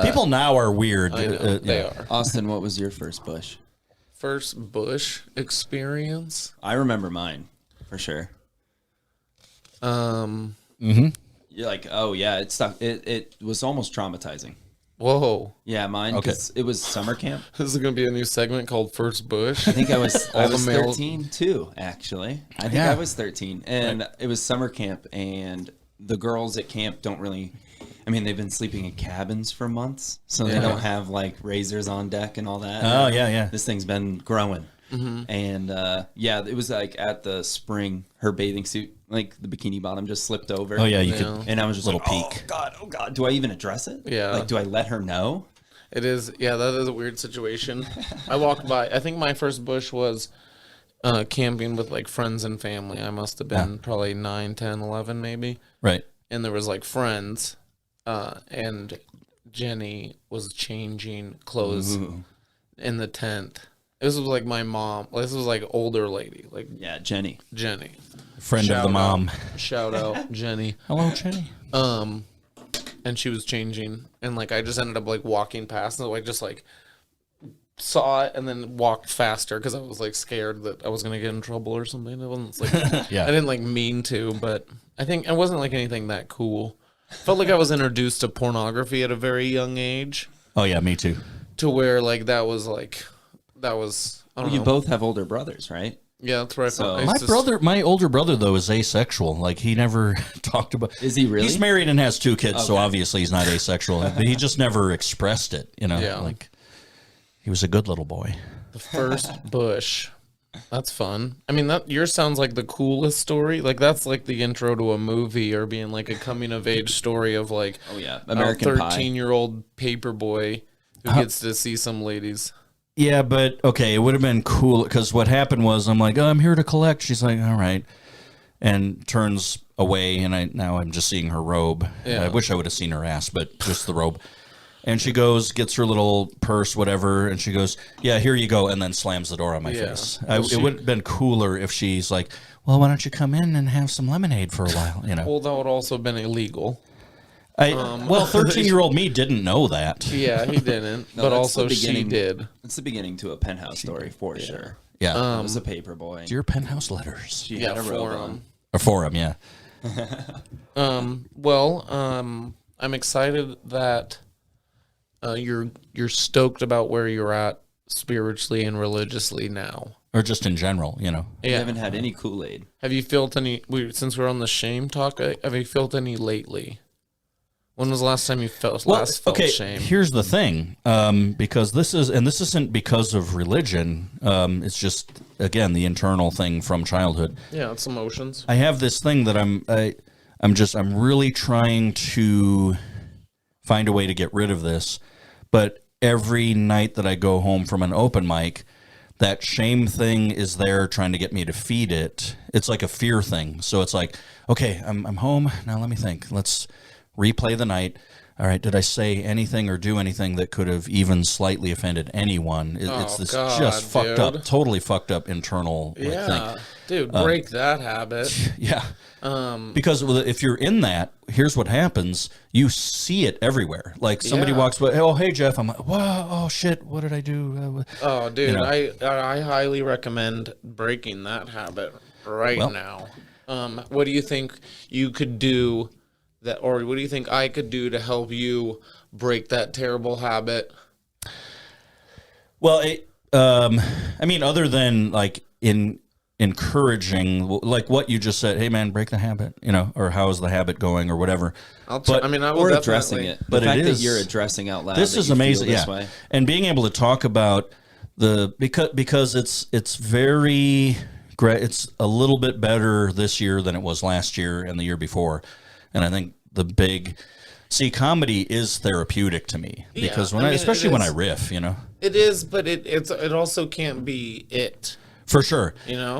People now are weird. I know, they are. Austin, what was your first bush? First bush experience? I remember mine for sure. Mm-hmm. You're like, oh yeah, it stuck. It was almost traumatizing. Whoa. Yeah, mine. Because it was summer camp. This is going to be a new segment called First Bush. I think I was 13 too, actually. I think I was 13. And it was summer camp, and the girls at camp don't really... I mean, they've been sleeping in cabins for months, so they don't have like razors on deck and all that. Oh, yeah. This thing's been growing. Mm-hmm. And it was like at the spring, her bathing suit, like the bikini bottom just slipped over. Oh, yeah, you could. And I was just little like, peek. Oh, God. Do I even address it? Yeah. Like, do I let her know? It is. Yeah, that is a weird situation. I walked by. I think my first bush was camping with like friends and family. I must have been probably 9, 10, 11 maybe. Right. And there was like friends. And Jenny was changing clothes in the tent. This was like my mom. This was like older lady. Like Jenny. Friend of the mom. Shout out Jenny. Hello, Jenny. And she was changing, and like I just ended up like walking past, and I just like saw it, and then walked faster because I was like scared that I was gonna get in trouble or something. It wasn't like I didn't like mean to, but I think it wasn't like anything that cool. Felt like I was introduced to pornography at a very young age. Oh yeah, me too. To where like that was. I don't know. You both have older brothers, right? Yeah, that's right. So- My older brother though is asexual. Like he never talked about. Is he really? He's married and has 2 kids, so obviously he's not asexual. But he just never expressed it. Yeah. Like he was a good little boy. The first bush. That's fun. I mean, that yours sounds like the coolest story. Like that's like the intro to a movie or being like a coming of age story of like American Pie. 13-year-old paper boy who gets to see some ladies. Yeah, but okay, it would have been cool because what happened was I'm like, oh, I'm here to collect. She's like, all right, and turns away, and now I'm just seeing her robe. Yeah. I wish I would have seen her ass, but just the robe. And she goes, gets her little purse, whatever, and she goes, yeah, here you go, and then slams the door on my face. It would have been cooler if she's like, well, why don't you come in and have some lemonade for a while, Well, that would also have been illegal. 13-year-old me didn't know that. Yeah, he didn't, No, but that's also the she beginning. did. It's the beginning to a Penthouse story for sure. Yeah. It was a paper boy. Dear Penthouse Letters. She had a robe for on. him. Or for him, yeah. I'm excited that you're stoked about where you're at spiritually and religiously now. Or just in general, You Yeah. haven't had any Kool-Aid. Have you felt any? Since we're on the shame talk, have you felt any lately? When was the last time you felt shame? Here's the thing, because this isn't because of religion. It's just again the internal thing from childhood. Yeah, it's emotions. I have this thing that I'm really trying to find a way to get rid of this, but every night that I go home from an open mic, that shame thing is there trying to get me to feed it. It's like a fear thing. So it's like, okay, I'm home now. Let me think. Let's replay the night. All right, did I say anything or do anything that could have even slightly offended anyone? It's this just fucked up, totally fucked up internal thing. Dude, break that habit. Yeah. Because if you're in that, here's what happens. You see it everywhere. Like somebody walks by, oh, hey, Jeff. I'm like, whoa, oh, shit, what did I do? Oh, dude, I highly recommend breaking that habit now. What do you think you could do or what do you think I could do to help you break that terrible habit? Well, I mean, other than like encouraging, like what you just said, hey man, break the habit, or how's the habit going or whatever. I will addressing it. But the fact that you're addressing out loud. This is amazing. Way. And being able to talk about because it's very great. It's a little bit better this year than it was last year and the year before. And I think comedy is therapeutic to me because especially when I riff, It is, but it also can't be it. For sure.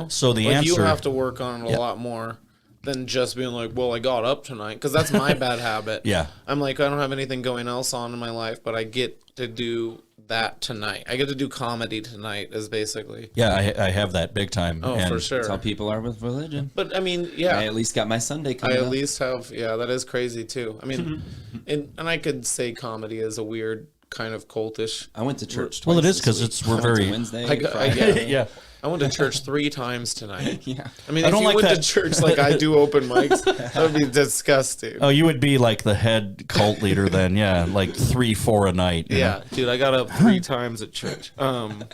So the answer... You have to work on it a lot more than just being like, well, I got up tonight. Because that's my bad habit. Yeah. I'm like, I don't have anything going else on in my life, but I get to do that tonight. I get to do comedy tonight is basically... Yeah, I have that big time. Oh, for sure. That's how people are with religion. But, I mean, yeah. I at least got my Sunday coming up. I at least have... Yeah, that is crazy, too. I mean, and I could say comedy is a weird kind of cultish... I went to church twice. Well, it is because we're very... Wednesday, yeah. I went to church 3 times tonight. Yeah. I mean, if you went to church like I do open mics, that would be disgusting. Oh, you would be like the head cult leader then, yeah, like 3-4 a night. Yeah, dude, I got up 3 times at church. That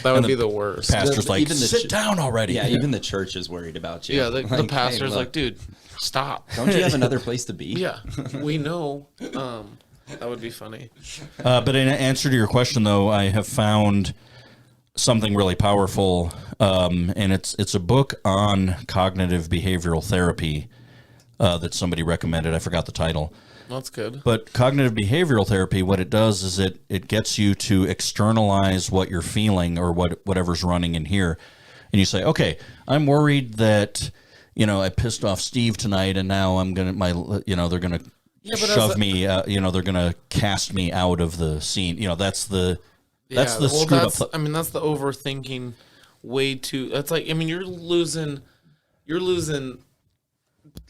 would be the worst. Pastor's like, sit down already. Yeah, even the church is worried about you. Yeah, the pastor's like, dude, stop. Don't you have another place to be? Yeah, we know. That would be funny. But in answer to your question, though, I have found something really powerful, and it's a book on cognitive behavioral therapy that somebody recommended. I forgot the title. That's good. But cognitive behavioral therapy, what it does is it gets you to externalize what you're feeling or whatever's running in here, and you say, okay, I'm worried that I pissed off Steve tonight, and now I'm gonna they're gonna shove me, they're gonna cast me out of the scene. That's the screwed up. That's the overthinking way too. That's like, you're losing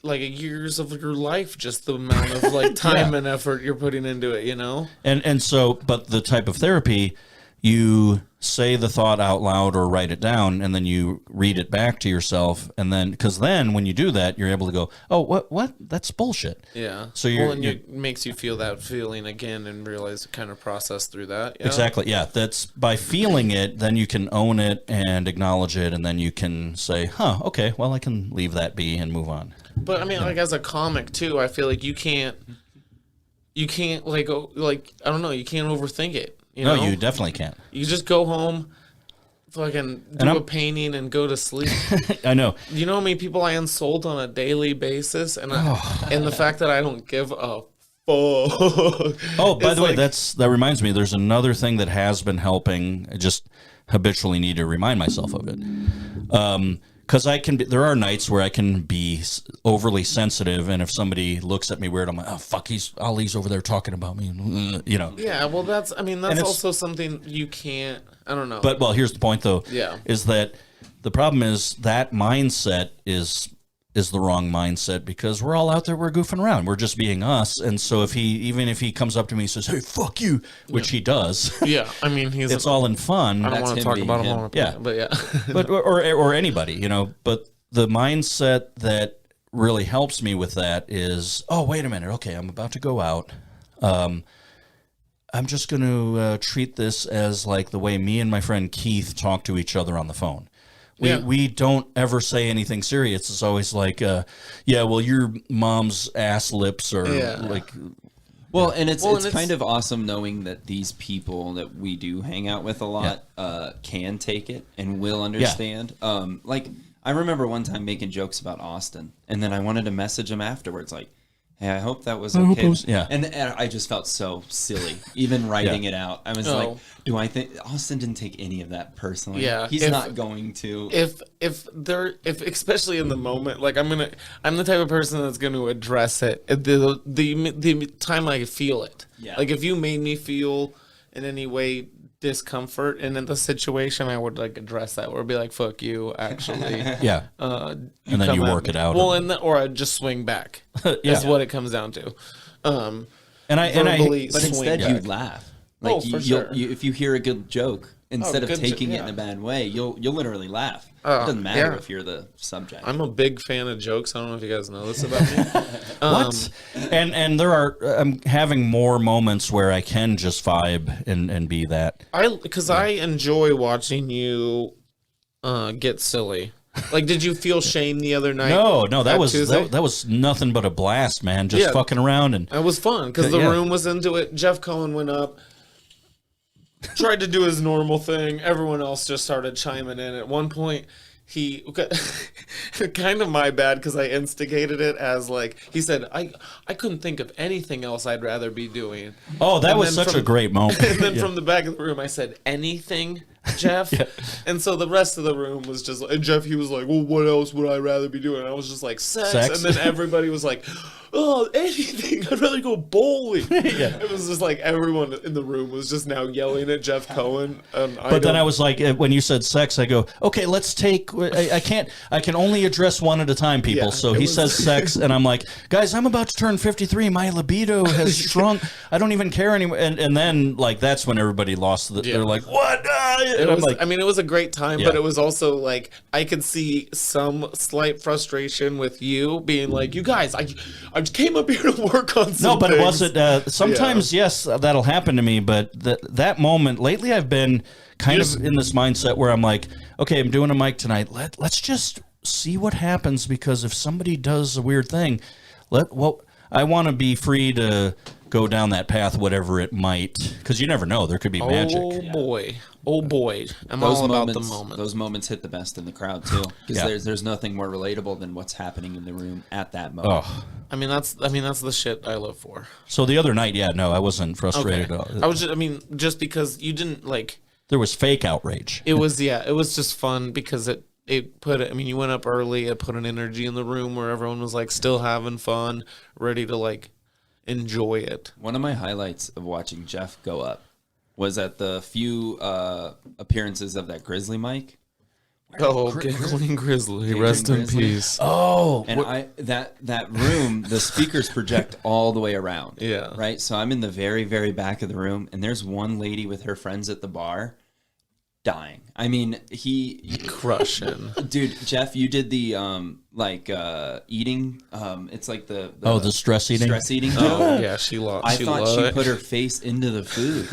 like years of your life, just the amount of like time and effort you're putting into it, And so, but the type of therapy you say the thought out loud or write it down, and then you read it back to yourself, and then because then when you do that, you're able to go, oh, what? That's bullshit. Yeah. So it makes you feel that feeling again and realize kind of process through that. Yeah? Exactly. Yeah. That's by feeling it, then you can own it and acknowledge it, and then you can say, huh, okay, well, I can leave that be and move on. But I mean, like as a comic too, I feel like you can't like I don't know, you can't overthink it. You know? No, you definitely can't. You just go home, fucking do a painting and go to sleep. I know. You know how many people I insult on a daily basis, and and the fact that I don't give a fuck. Oh, by the way, that reminds me. There's another thing that has been helping. I just habitually need to remind myself of it. Because there are nights where I can be overly sensitive, and if somebody looks at me weird, I'm like, oh fuck, Ali's over there talking about me, you know. Yeah, well, that's also something you can't. I don't know. But here's the point though. Yeah. Is that the problem is that mindset is the wrong mindset, because we're all out there, we're goofing around, we're just being us, and so even if he comes up to me and says, hey, fuck you, which he does. Yeah, I mean, it's all in fun. I don't want to talk about him on yeah, but yeah. But or anybody, you know. But the mindset that really helps me with that is, oh, wait a minute, okay, I'm about to go out. I'm just going to treat this as like the way me and my friend Keith talk to each other on the phone. We don't ever say anything serious. It's always like, yeah, well, your mom's ass lips are like. Well, and it's kind of awesome knowing that these people that we do hang out with a lot can take it and will understand. Yeah. Like, I remember one time making jokes about Austin, and then I wanted to message him afterwards, like, hey, I hope that was okay. And I just felt so silly, even writing it out. I was like, do I think Austin didn't take any of that personally? Yeah, he's not going to. If especially in the moment, like I'm the type of person that's going to address it at the time I feel it. Yeah. Like if you made me feel in any way discomfort and in the situation, I would like address that or be like, fuck you, actually. Yeah. And then you work it out. Well, or I'd just swing back. Is what it comes down to. But instead you laugh. Like for sure. If you hear a good joke, instead of taking it in a bad way, you'll literally laugh. It doesn't matter if you're the subject. I'm a big fan of jokes. I don't know if you guys know this about me. What? And I'm having more moments where I can just vibe and be that. Because I enjoy watching you get silly. Like, did you feel shame the other night? No, that was nothing but a blast, man. Just fucking around, and it was fun because the room was into it. Jeff Koehn went up, tried to do his normal thing. Everyone else just started chiming in. At one point, he kind of my bad because I instigated it as like he said, I couldn't think of anything else I'd rather be doing. Oh, that was such a great moment. And then from the back of the room, I said, anything, Jeff? And so the rest of the room was just, and Jeff, he was like, well, what else would I rather be doing? And I was just like, sex. And then everybody was like, oh, anything. I'd rather go bowling. It was just like everyone in the room was just now yelling at Jeff Koehn. But then I was like, when you said sex, I go, okay, let's take, I can only address one at a time, people. Yeah, so he says sex, and I'm like, guys, I'm about to turn 53. My libido has shrunk. I don't even care anymore. And then, like, that's when everybody lost they're like, what? And I'm like, I mean, it was a great time, but it was also like, I could see some slight frustration with you being like, you guys, I came up here to work on something. No, but it wasn't. Sometimes, yes, that'll happen to me. But that moment, lately I've been kind of in this mindset where I'm like, okay, I'm doing a mic tonight. Let's just see what happens, because if somebody does a weird thing, I want to be free to go down that path, whatever it might, because you never know. There could be magic. Oh boy. I'm all about the moment. Those moments hit the best in the crowd too, because there's nothing more relatable than what's happening in the room at that moment. Oh. I mean that's the shit I live for. So the other night, I wasn't frustrated at all. I was just because you didn't like. There was fake outrage. It was just fun because it put it. I mean, you went up early. It put an energy in the room where everyone was like still having fun, ready to like enjoy it. One of my highlights of watching Jeff go up was at the few appearances of that Grizzly mic, Oh, Giggling Grizzly, rest in peace. Oh, And that room, the speakers project all the way around. Yeah. Right. So I'm in the very, very back of the room, and there's one lady with her friends at the bar, dying. I mean, Crushing. dude, Jeff, you did the eating. It's like the stress eating. Stress eating. Oh, yeah, she lost. I thought she put her face into the food.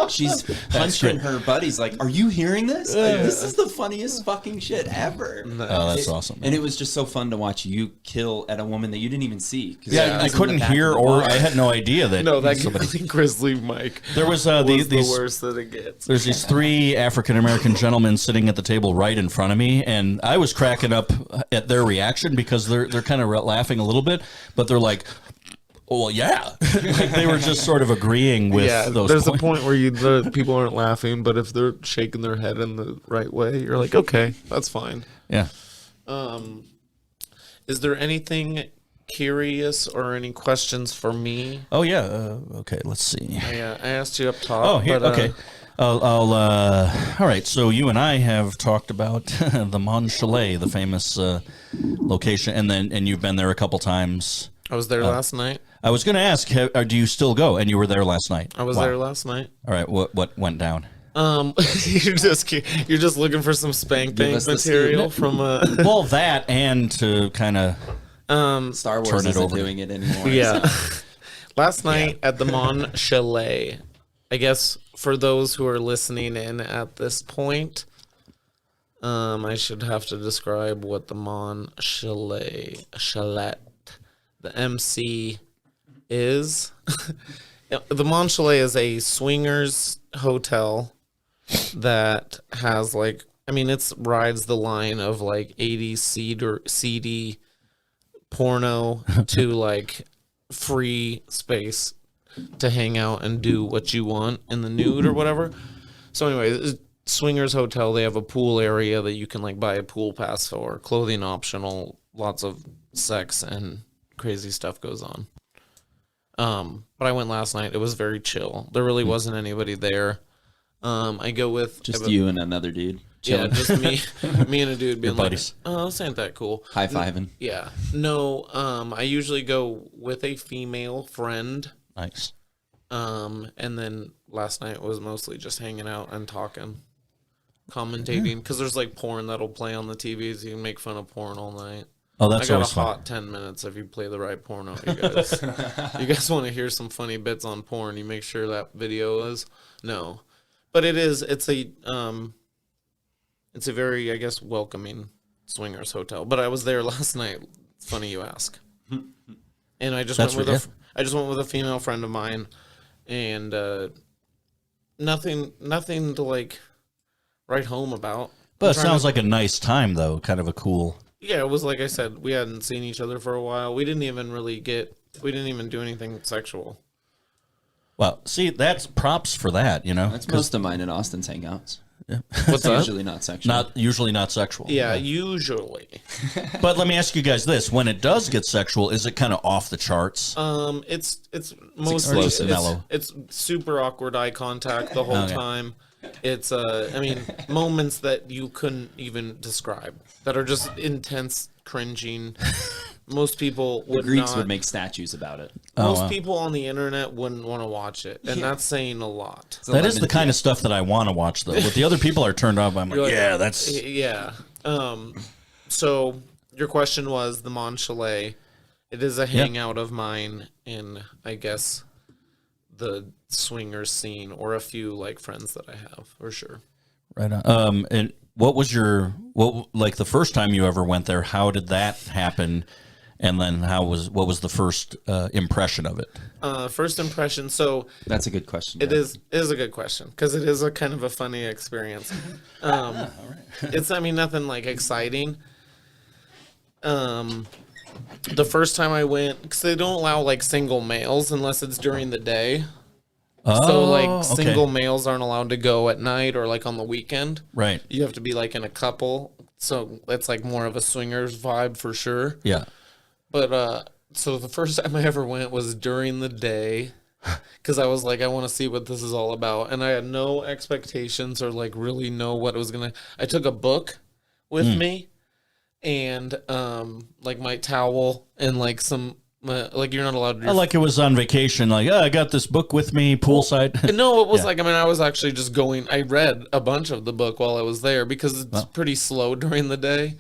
She's punching her buddies like, "Are you hearing this? Like, this is the funniest fucking shit ever." Oh, that's awesome. And it was just so fun to watch you kill at a woman that you didn't even see. Yeah, I couldn't hear, or I had no idea that. No, that Giggling Grizzly mic. There was these these. the worst that it gets. There's these 3 African American gentlemen sitting at the table right in front of me, and I was cracking up at their reaction because they're kind of laughing a little bit, but they're like, "Oh, well, yeah," like they were just sort of agreeing with those. There's points. a point where the people aren't laughing, but if they're shaking their head in the right way, you're like, okay, that's fine. Yeah. Is there anything curious or any questions for me? Oh yeah. Okay. Let's see. I asked you up top. Oh, here. but, Okay. All right. So you and I have talked about the Mon Chalet, the famous location, and you've been there a couple times. I was there last night. I was going to ask, do you still go? And you were there last night. I was there last night. All right. What went down? You're just looking for some spank bank material from Well, that and to kind of Star Wars turn it isn't over. Oh, doing it anymore. yeah. Last night at the Mon Chalet, I guess for those who are listening in at this point, I should have to describe what the Mon Chalet, the MC is. The Mon Chalet is a swingers hotel that has it rides the line of 80s seedy porno to free space to hang out and do what you want in the nude or whatever. So anyway, swingers hotel, they have a pool area that you can buy a pool pass for, clothing optional, lots of sex and crazy stuff goes on. But I went last night. It was very chill. There really wasn't anybody there. I go with just you and another dude. Yeah, just me and a dude being like, buddies. "Oh, this ain't that cool." High-fiving. Yeah. No, I usually go with a female friend. Nice. And then last night was mostly just hanging out and talking, commentating, because there's porn that'll play on the TV, so you can make fun of porn all night. Oh, that's I got always a fun. hot 10 minutes if you play the right porno, you guys. You guys want to hear some funny bits on porn, you make sure that video is. No. But it's a very, I guess, welcoming swingers hotel. But I was there last night. Funny you ask. And I just went with a female friend of mine, and nothing to write home about. But it sounds like a nice time, though. Kind of a cool. Yeah, it was like I said, we hadn't seen each other for a while. We didn't even do anything sexual. Well, see, that's props for that, That's most of mine and Austin's hangouts. What's It's that? usually not sexual. Usually not sexual. Yeah, usually. But let me ask you guys this: when it does get sexual, is it kind of off the charts? It's mostly explosive. Mellow. It's super awkward eye contact the whole time. It's moments that you couldn't even describe, that are just intense cringing. Most people The would Greeks not. would make statues about it. Most people on the internet wouldn't want to watch it, and that's saying a lot. It's a That is lemon the kind tea. of stuff that I want to watch, though. What the other people are turned off, I'm like, You're like, yeah, that's. Yeah. So your question was the Mon Chalet. It is a hangout of mine in, I guess, the swingers scene, or a few friends that I have for sure. Right on. And what was the first time you ever went there? How did that happen? And then what was the first impression of it? First impression. So That's a good question. it Jeff. is a good question, because it is a kind of a funny experience. It's nothing exciting. The first time I went, because they don't allow single males unless it's during the day. So single males aren't allowed to go at night or on the weekend. Right. You have to be in a couple. So it's more of a swingers vibe for sure. Yeah. But so the first time I ever went was during the day, because I was I want to see what this is all about, and I had no expectations or really know what it was gonna. I took a book with me, and like my towel and like some like you're not allowed to. Like it was on vacation. Like, I got this book with me poolside. No, it was like, I mean, I was actually just going. I read a bunch of the book while I was there because it's pretty slow during the day.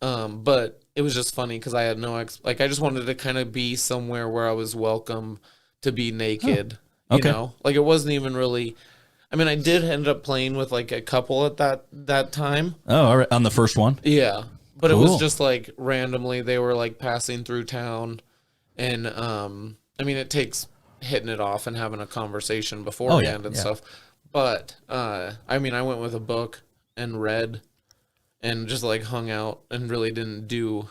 But it was just funny because I had no I just wanted to kind of be somewhere where I was welcome to be naked. You know, like it wasn't even really. I mean, I did end up playing with like a couple at that time. Oh, all right. On the first one. Yeah, but Cool. it was just like randomly they were like passing through town, and I mean, it takes hitting it off and having a conversation beforehand and stuff. But I mean, I went with a book and read, and just like hung out and really didn't do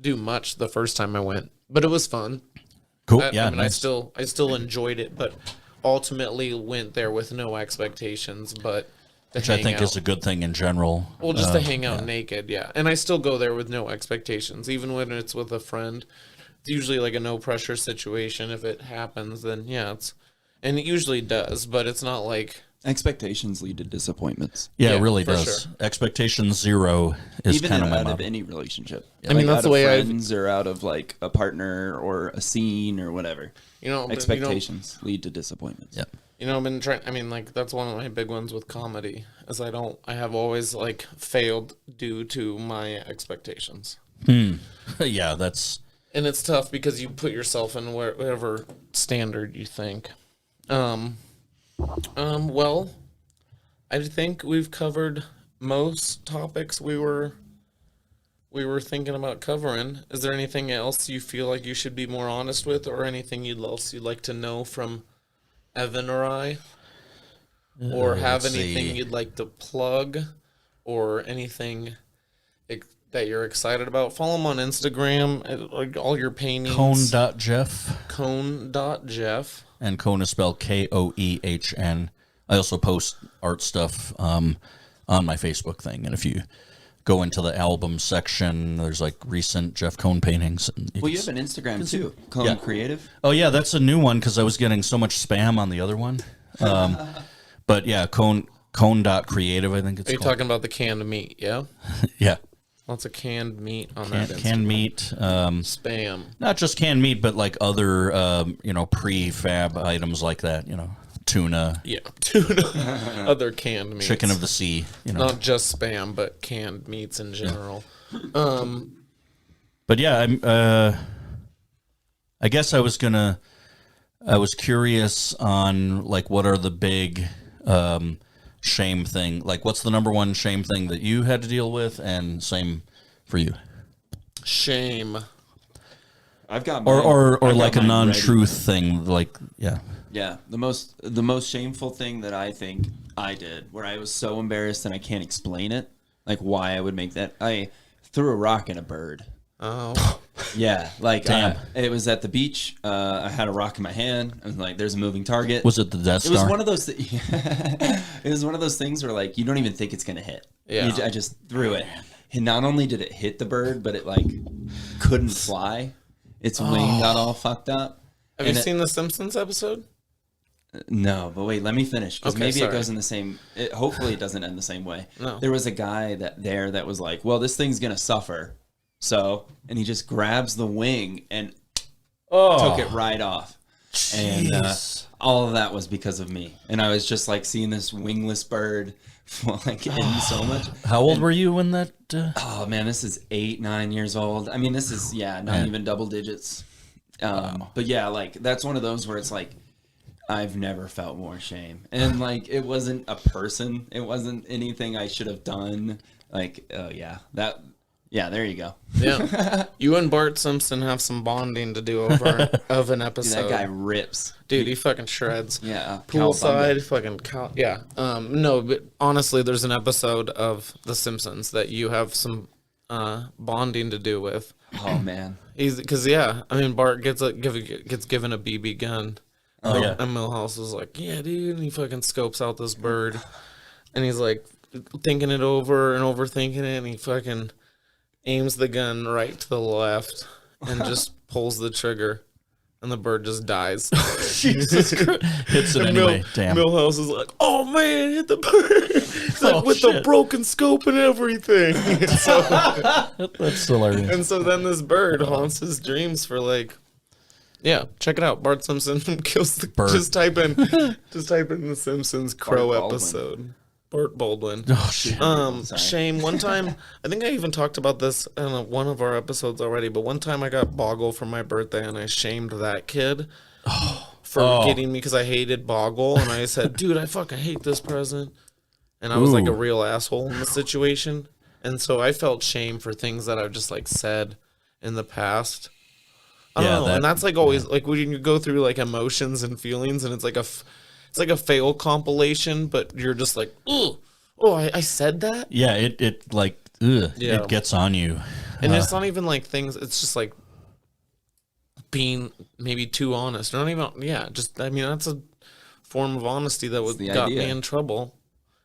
much the first time I went, but it was fun. Cool. I mean, nice. I still enjoyed it, but ultimately went there with no expectations, but Which I think is a good thing in general. well, just to hang out naked, yeah. And I still go there with no expectations, even when it's with a friend. It's usually like a no pressure situation. If it happens, then yeah, and it usually does, but it's not like Expectations lead to disappointments. Yeah, Yeah, it really for does. sure. Expectation 0 is Even kind of my out of motto. any relationship. I mean, that's out the of way friends or out of like a partner or a scene or whatever. Expectations lead to disappointments. Yep. I've been trying. I mean, like that's one of my big ones with comedy, is I have always like failed due to my expectations. Yeah, that's And it's tough because you put yourself in whatever standard you think. Well, I think we've covered most topics we were thinking about covering. Is there anything else you feel like you should be more honest with, or anything else you'd like to know from Evan or I? Or have let's anything see. you'd like to plug, or anything that you're excited about? Follow him on Instagram, like all your paintings. Koehn.Jeff. Koehn.Jeff. And Koehn is spelled Koehn. I also post art stuff on my Facebook thing. And if you go into the album section, there's like recent Jeff Koehn paintings. And Well, you have an Instagram too, Koehn Creative. Oh, yeah, that's a new one because I was getting so much spam on the other one. But yeah, Koehn.creative, I think it's Are you called. talking about the canned meat? Yeah, Yeah. lots of canned meat on that. Canned meat. Spam. Not just canned meat, but like other, prefab items like that, tuna, Yeah, tuna. Other canned meats. chicken of the sea, Not just spam, but canned meats in general. But yeah, I guess I was curious on like what are the big shame thing, like what's the number one shame thing that you had to deal with, and same for you, Shame. I've got or I've like got a mine non-truth thing, like Yeah, the most shameful thing that I think I did, where I was so embarrassed and I can't explain it, like why I would make that. I threw a rock at a bird. Oh. Yeah, like Damn. it was at the beach. I had a rock in my hand. I was like, "There's a moving target." Was it the Death Star? It was one of those. It was one of those things where like you don't even think it's gonna hit. Yeah. I just threw it, and not only did it hit the bird, but it like couldn't fly. Its wing got all fucked up. Have you seen the Simpsons episode? No, but wait, let me finish because Okay, maybe sorry. it goes in the same. Hopefully, it doesn't end the same way. No. There was a guy that was like, "Well, this thing's gonna suffer," and he just grabs the wing and took it right off, and all of that was because of me. And I was just like seeing this wingless bird, like in so much. How old were you when that? Oh man, this is 8-9 years old. I mean, this is not even double digits. But yeah, like that's one of those where it's like I've never felt more shame, and like it wasn't a person, it wasn't anything I should have done. Like, oh yeah, there you go. Yeah. You and Bart Simpson have some bonding to do over of an Dude, episode. that guy rips. Dude, he fucking shreds. Yeah, Poolside, fucking yeah. No, but honestly, there's an episode of The Simpsons that you have some bonding to do with. Oh man, Because I mean, Bart gets given a BB gun. Oh, yeah. And Milhouse is like, yeah, dude, and he fucking scopes out this bird, and he's like thinking it over and overthinking it, and he fucking aims the gun right to the left and just pulls the trigger. and the bird just dies. Jesus Christ. Hits it anyway. Damn. Millhouse is like, oh man, hit the bird. It's like, with the broken scope and everything. So, that's hilarious. and so then this bird haunts his dreams for like, yeah, check it out. Bart Simpson kills the bird. Just type in the Simpsons crow episode. Bart Baldwin. Oh shit. Shame. One time, I think I even talked about this in one of our episodes already, but one time I got Boggle for my birthday and I shamed that kid for getting me because I hated Boggle, and I said, dude, I fucking hate this present. And I was like a real asshole in the situation. And so I felt shame for things that I've just like said in the past. I don't know. And that's like always like when you go through like emotions and feelings, and it's like a fail compilation, but you're just like, oh, I said that. Yeah, it like it gets on you, and it's not even like things. It's just like being maybe too honest. Or not even just I mean that's a form of honesty that got me in trouble.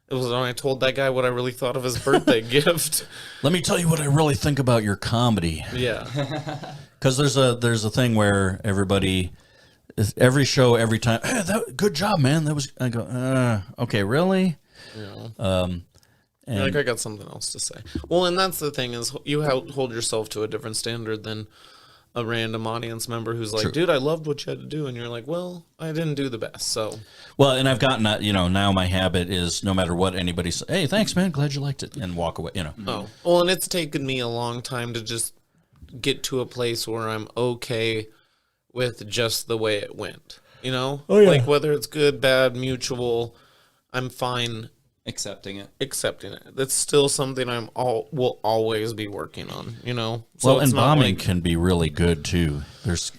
It was when I told that guy what I really thought of his birthday gift. Let me tell you what I really think about your comedy. Yeah, because there's a thing where every show, every time, hey, good job, man. That was, I go, okay, really? Yeah. And like I got something else to say. Well, and that's the thing is you hold yourself to a different standard than a random audience member who's like, dude, I loved what you had to do. And you're like, well, I didn't do the best. So, well, and I've gotten that, now my habit is no matter what anybody says, hey, thanks, man. Glad you liked it. And walk away, Oh, well, and it's taken me a long time to just get to a place where I'm okay with just the way it went, like whether it's good, bad, mutual, I'm fine accepting it. That's still something will always be working on, So well, and bombing can be really good too. There's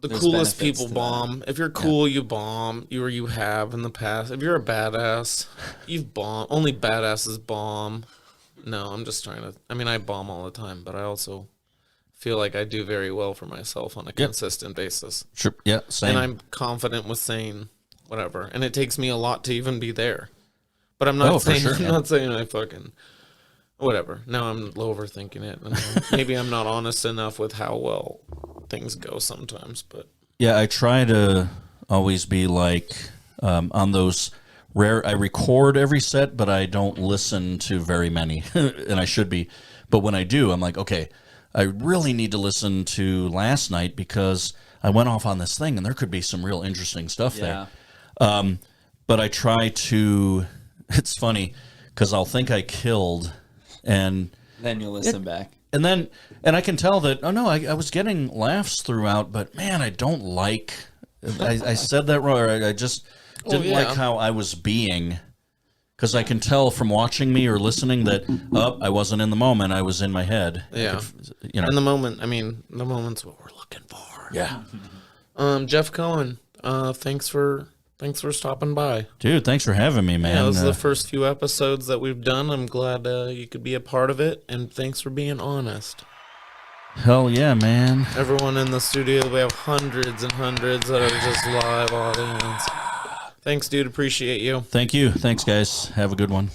coolest people bomb. If you're cool, you bomb. You have in the past. If you're a badass, you've bombed. Only badasses bomb. No, I'm just trying to. I mean, I bomb all the time, but I also feel like I do very well for myself on a consistent basis. Sure. Yeah, same. And I'm confident with saying whatever. And it takes me a lot to even be there. But I'm not saying I'm not saying I fucking whatever. Now I'm overthinking it. And maybe I'm not honest enough with how well things go sometimes, but yeah, I try to always be like on those rare I record every set, but I don't listen to very many. And I should be. But when I do, I'm like, okay, I really need to listen to last night because I went off on this thing and there could be some real interesting stuff there. But I try to, it's funny because I'll think I killed and then you'll listen back. And I can tell that, oh no, I was getting laughs throughout, but man, I don't like, I said that wrong, or I just didn't like how I was being. Because I can tell from watching me or listening that, I wasn't in the moment. I was in my head. Yeah. In the moment, the moment's what we're looking for. Yeah. Jeff Koehn, thanks for stopping by. Dude, thanks for having me, man. Yeah, this is the first few episodes that we've done. I'm glad you could be a part of it. And thanks for being honest. Hell yeah, man. Everyone in the studio, we have hundreds and hundreds that are just live audience. Thanks, dude. Appreciate you. Thank you. Thanks, guys. Have a good one.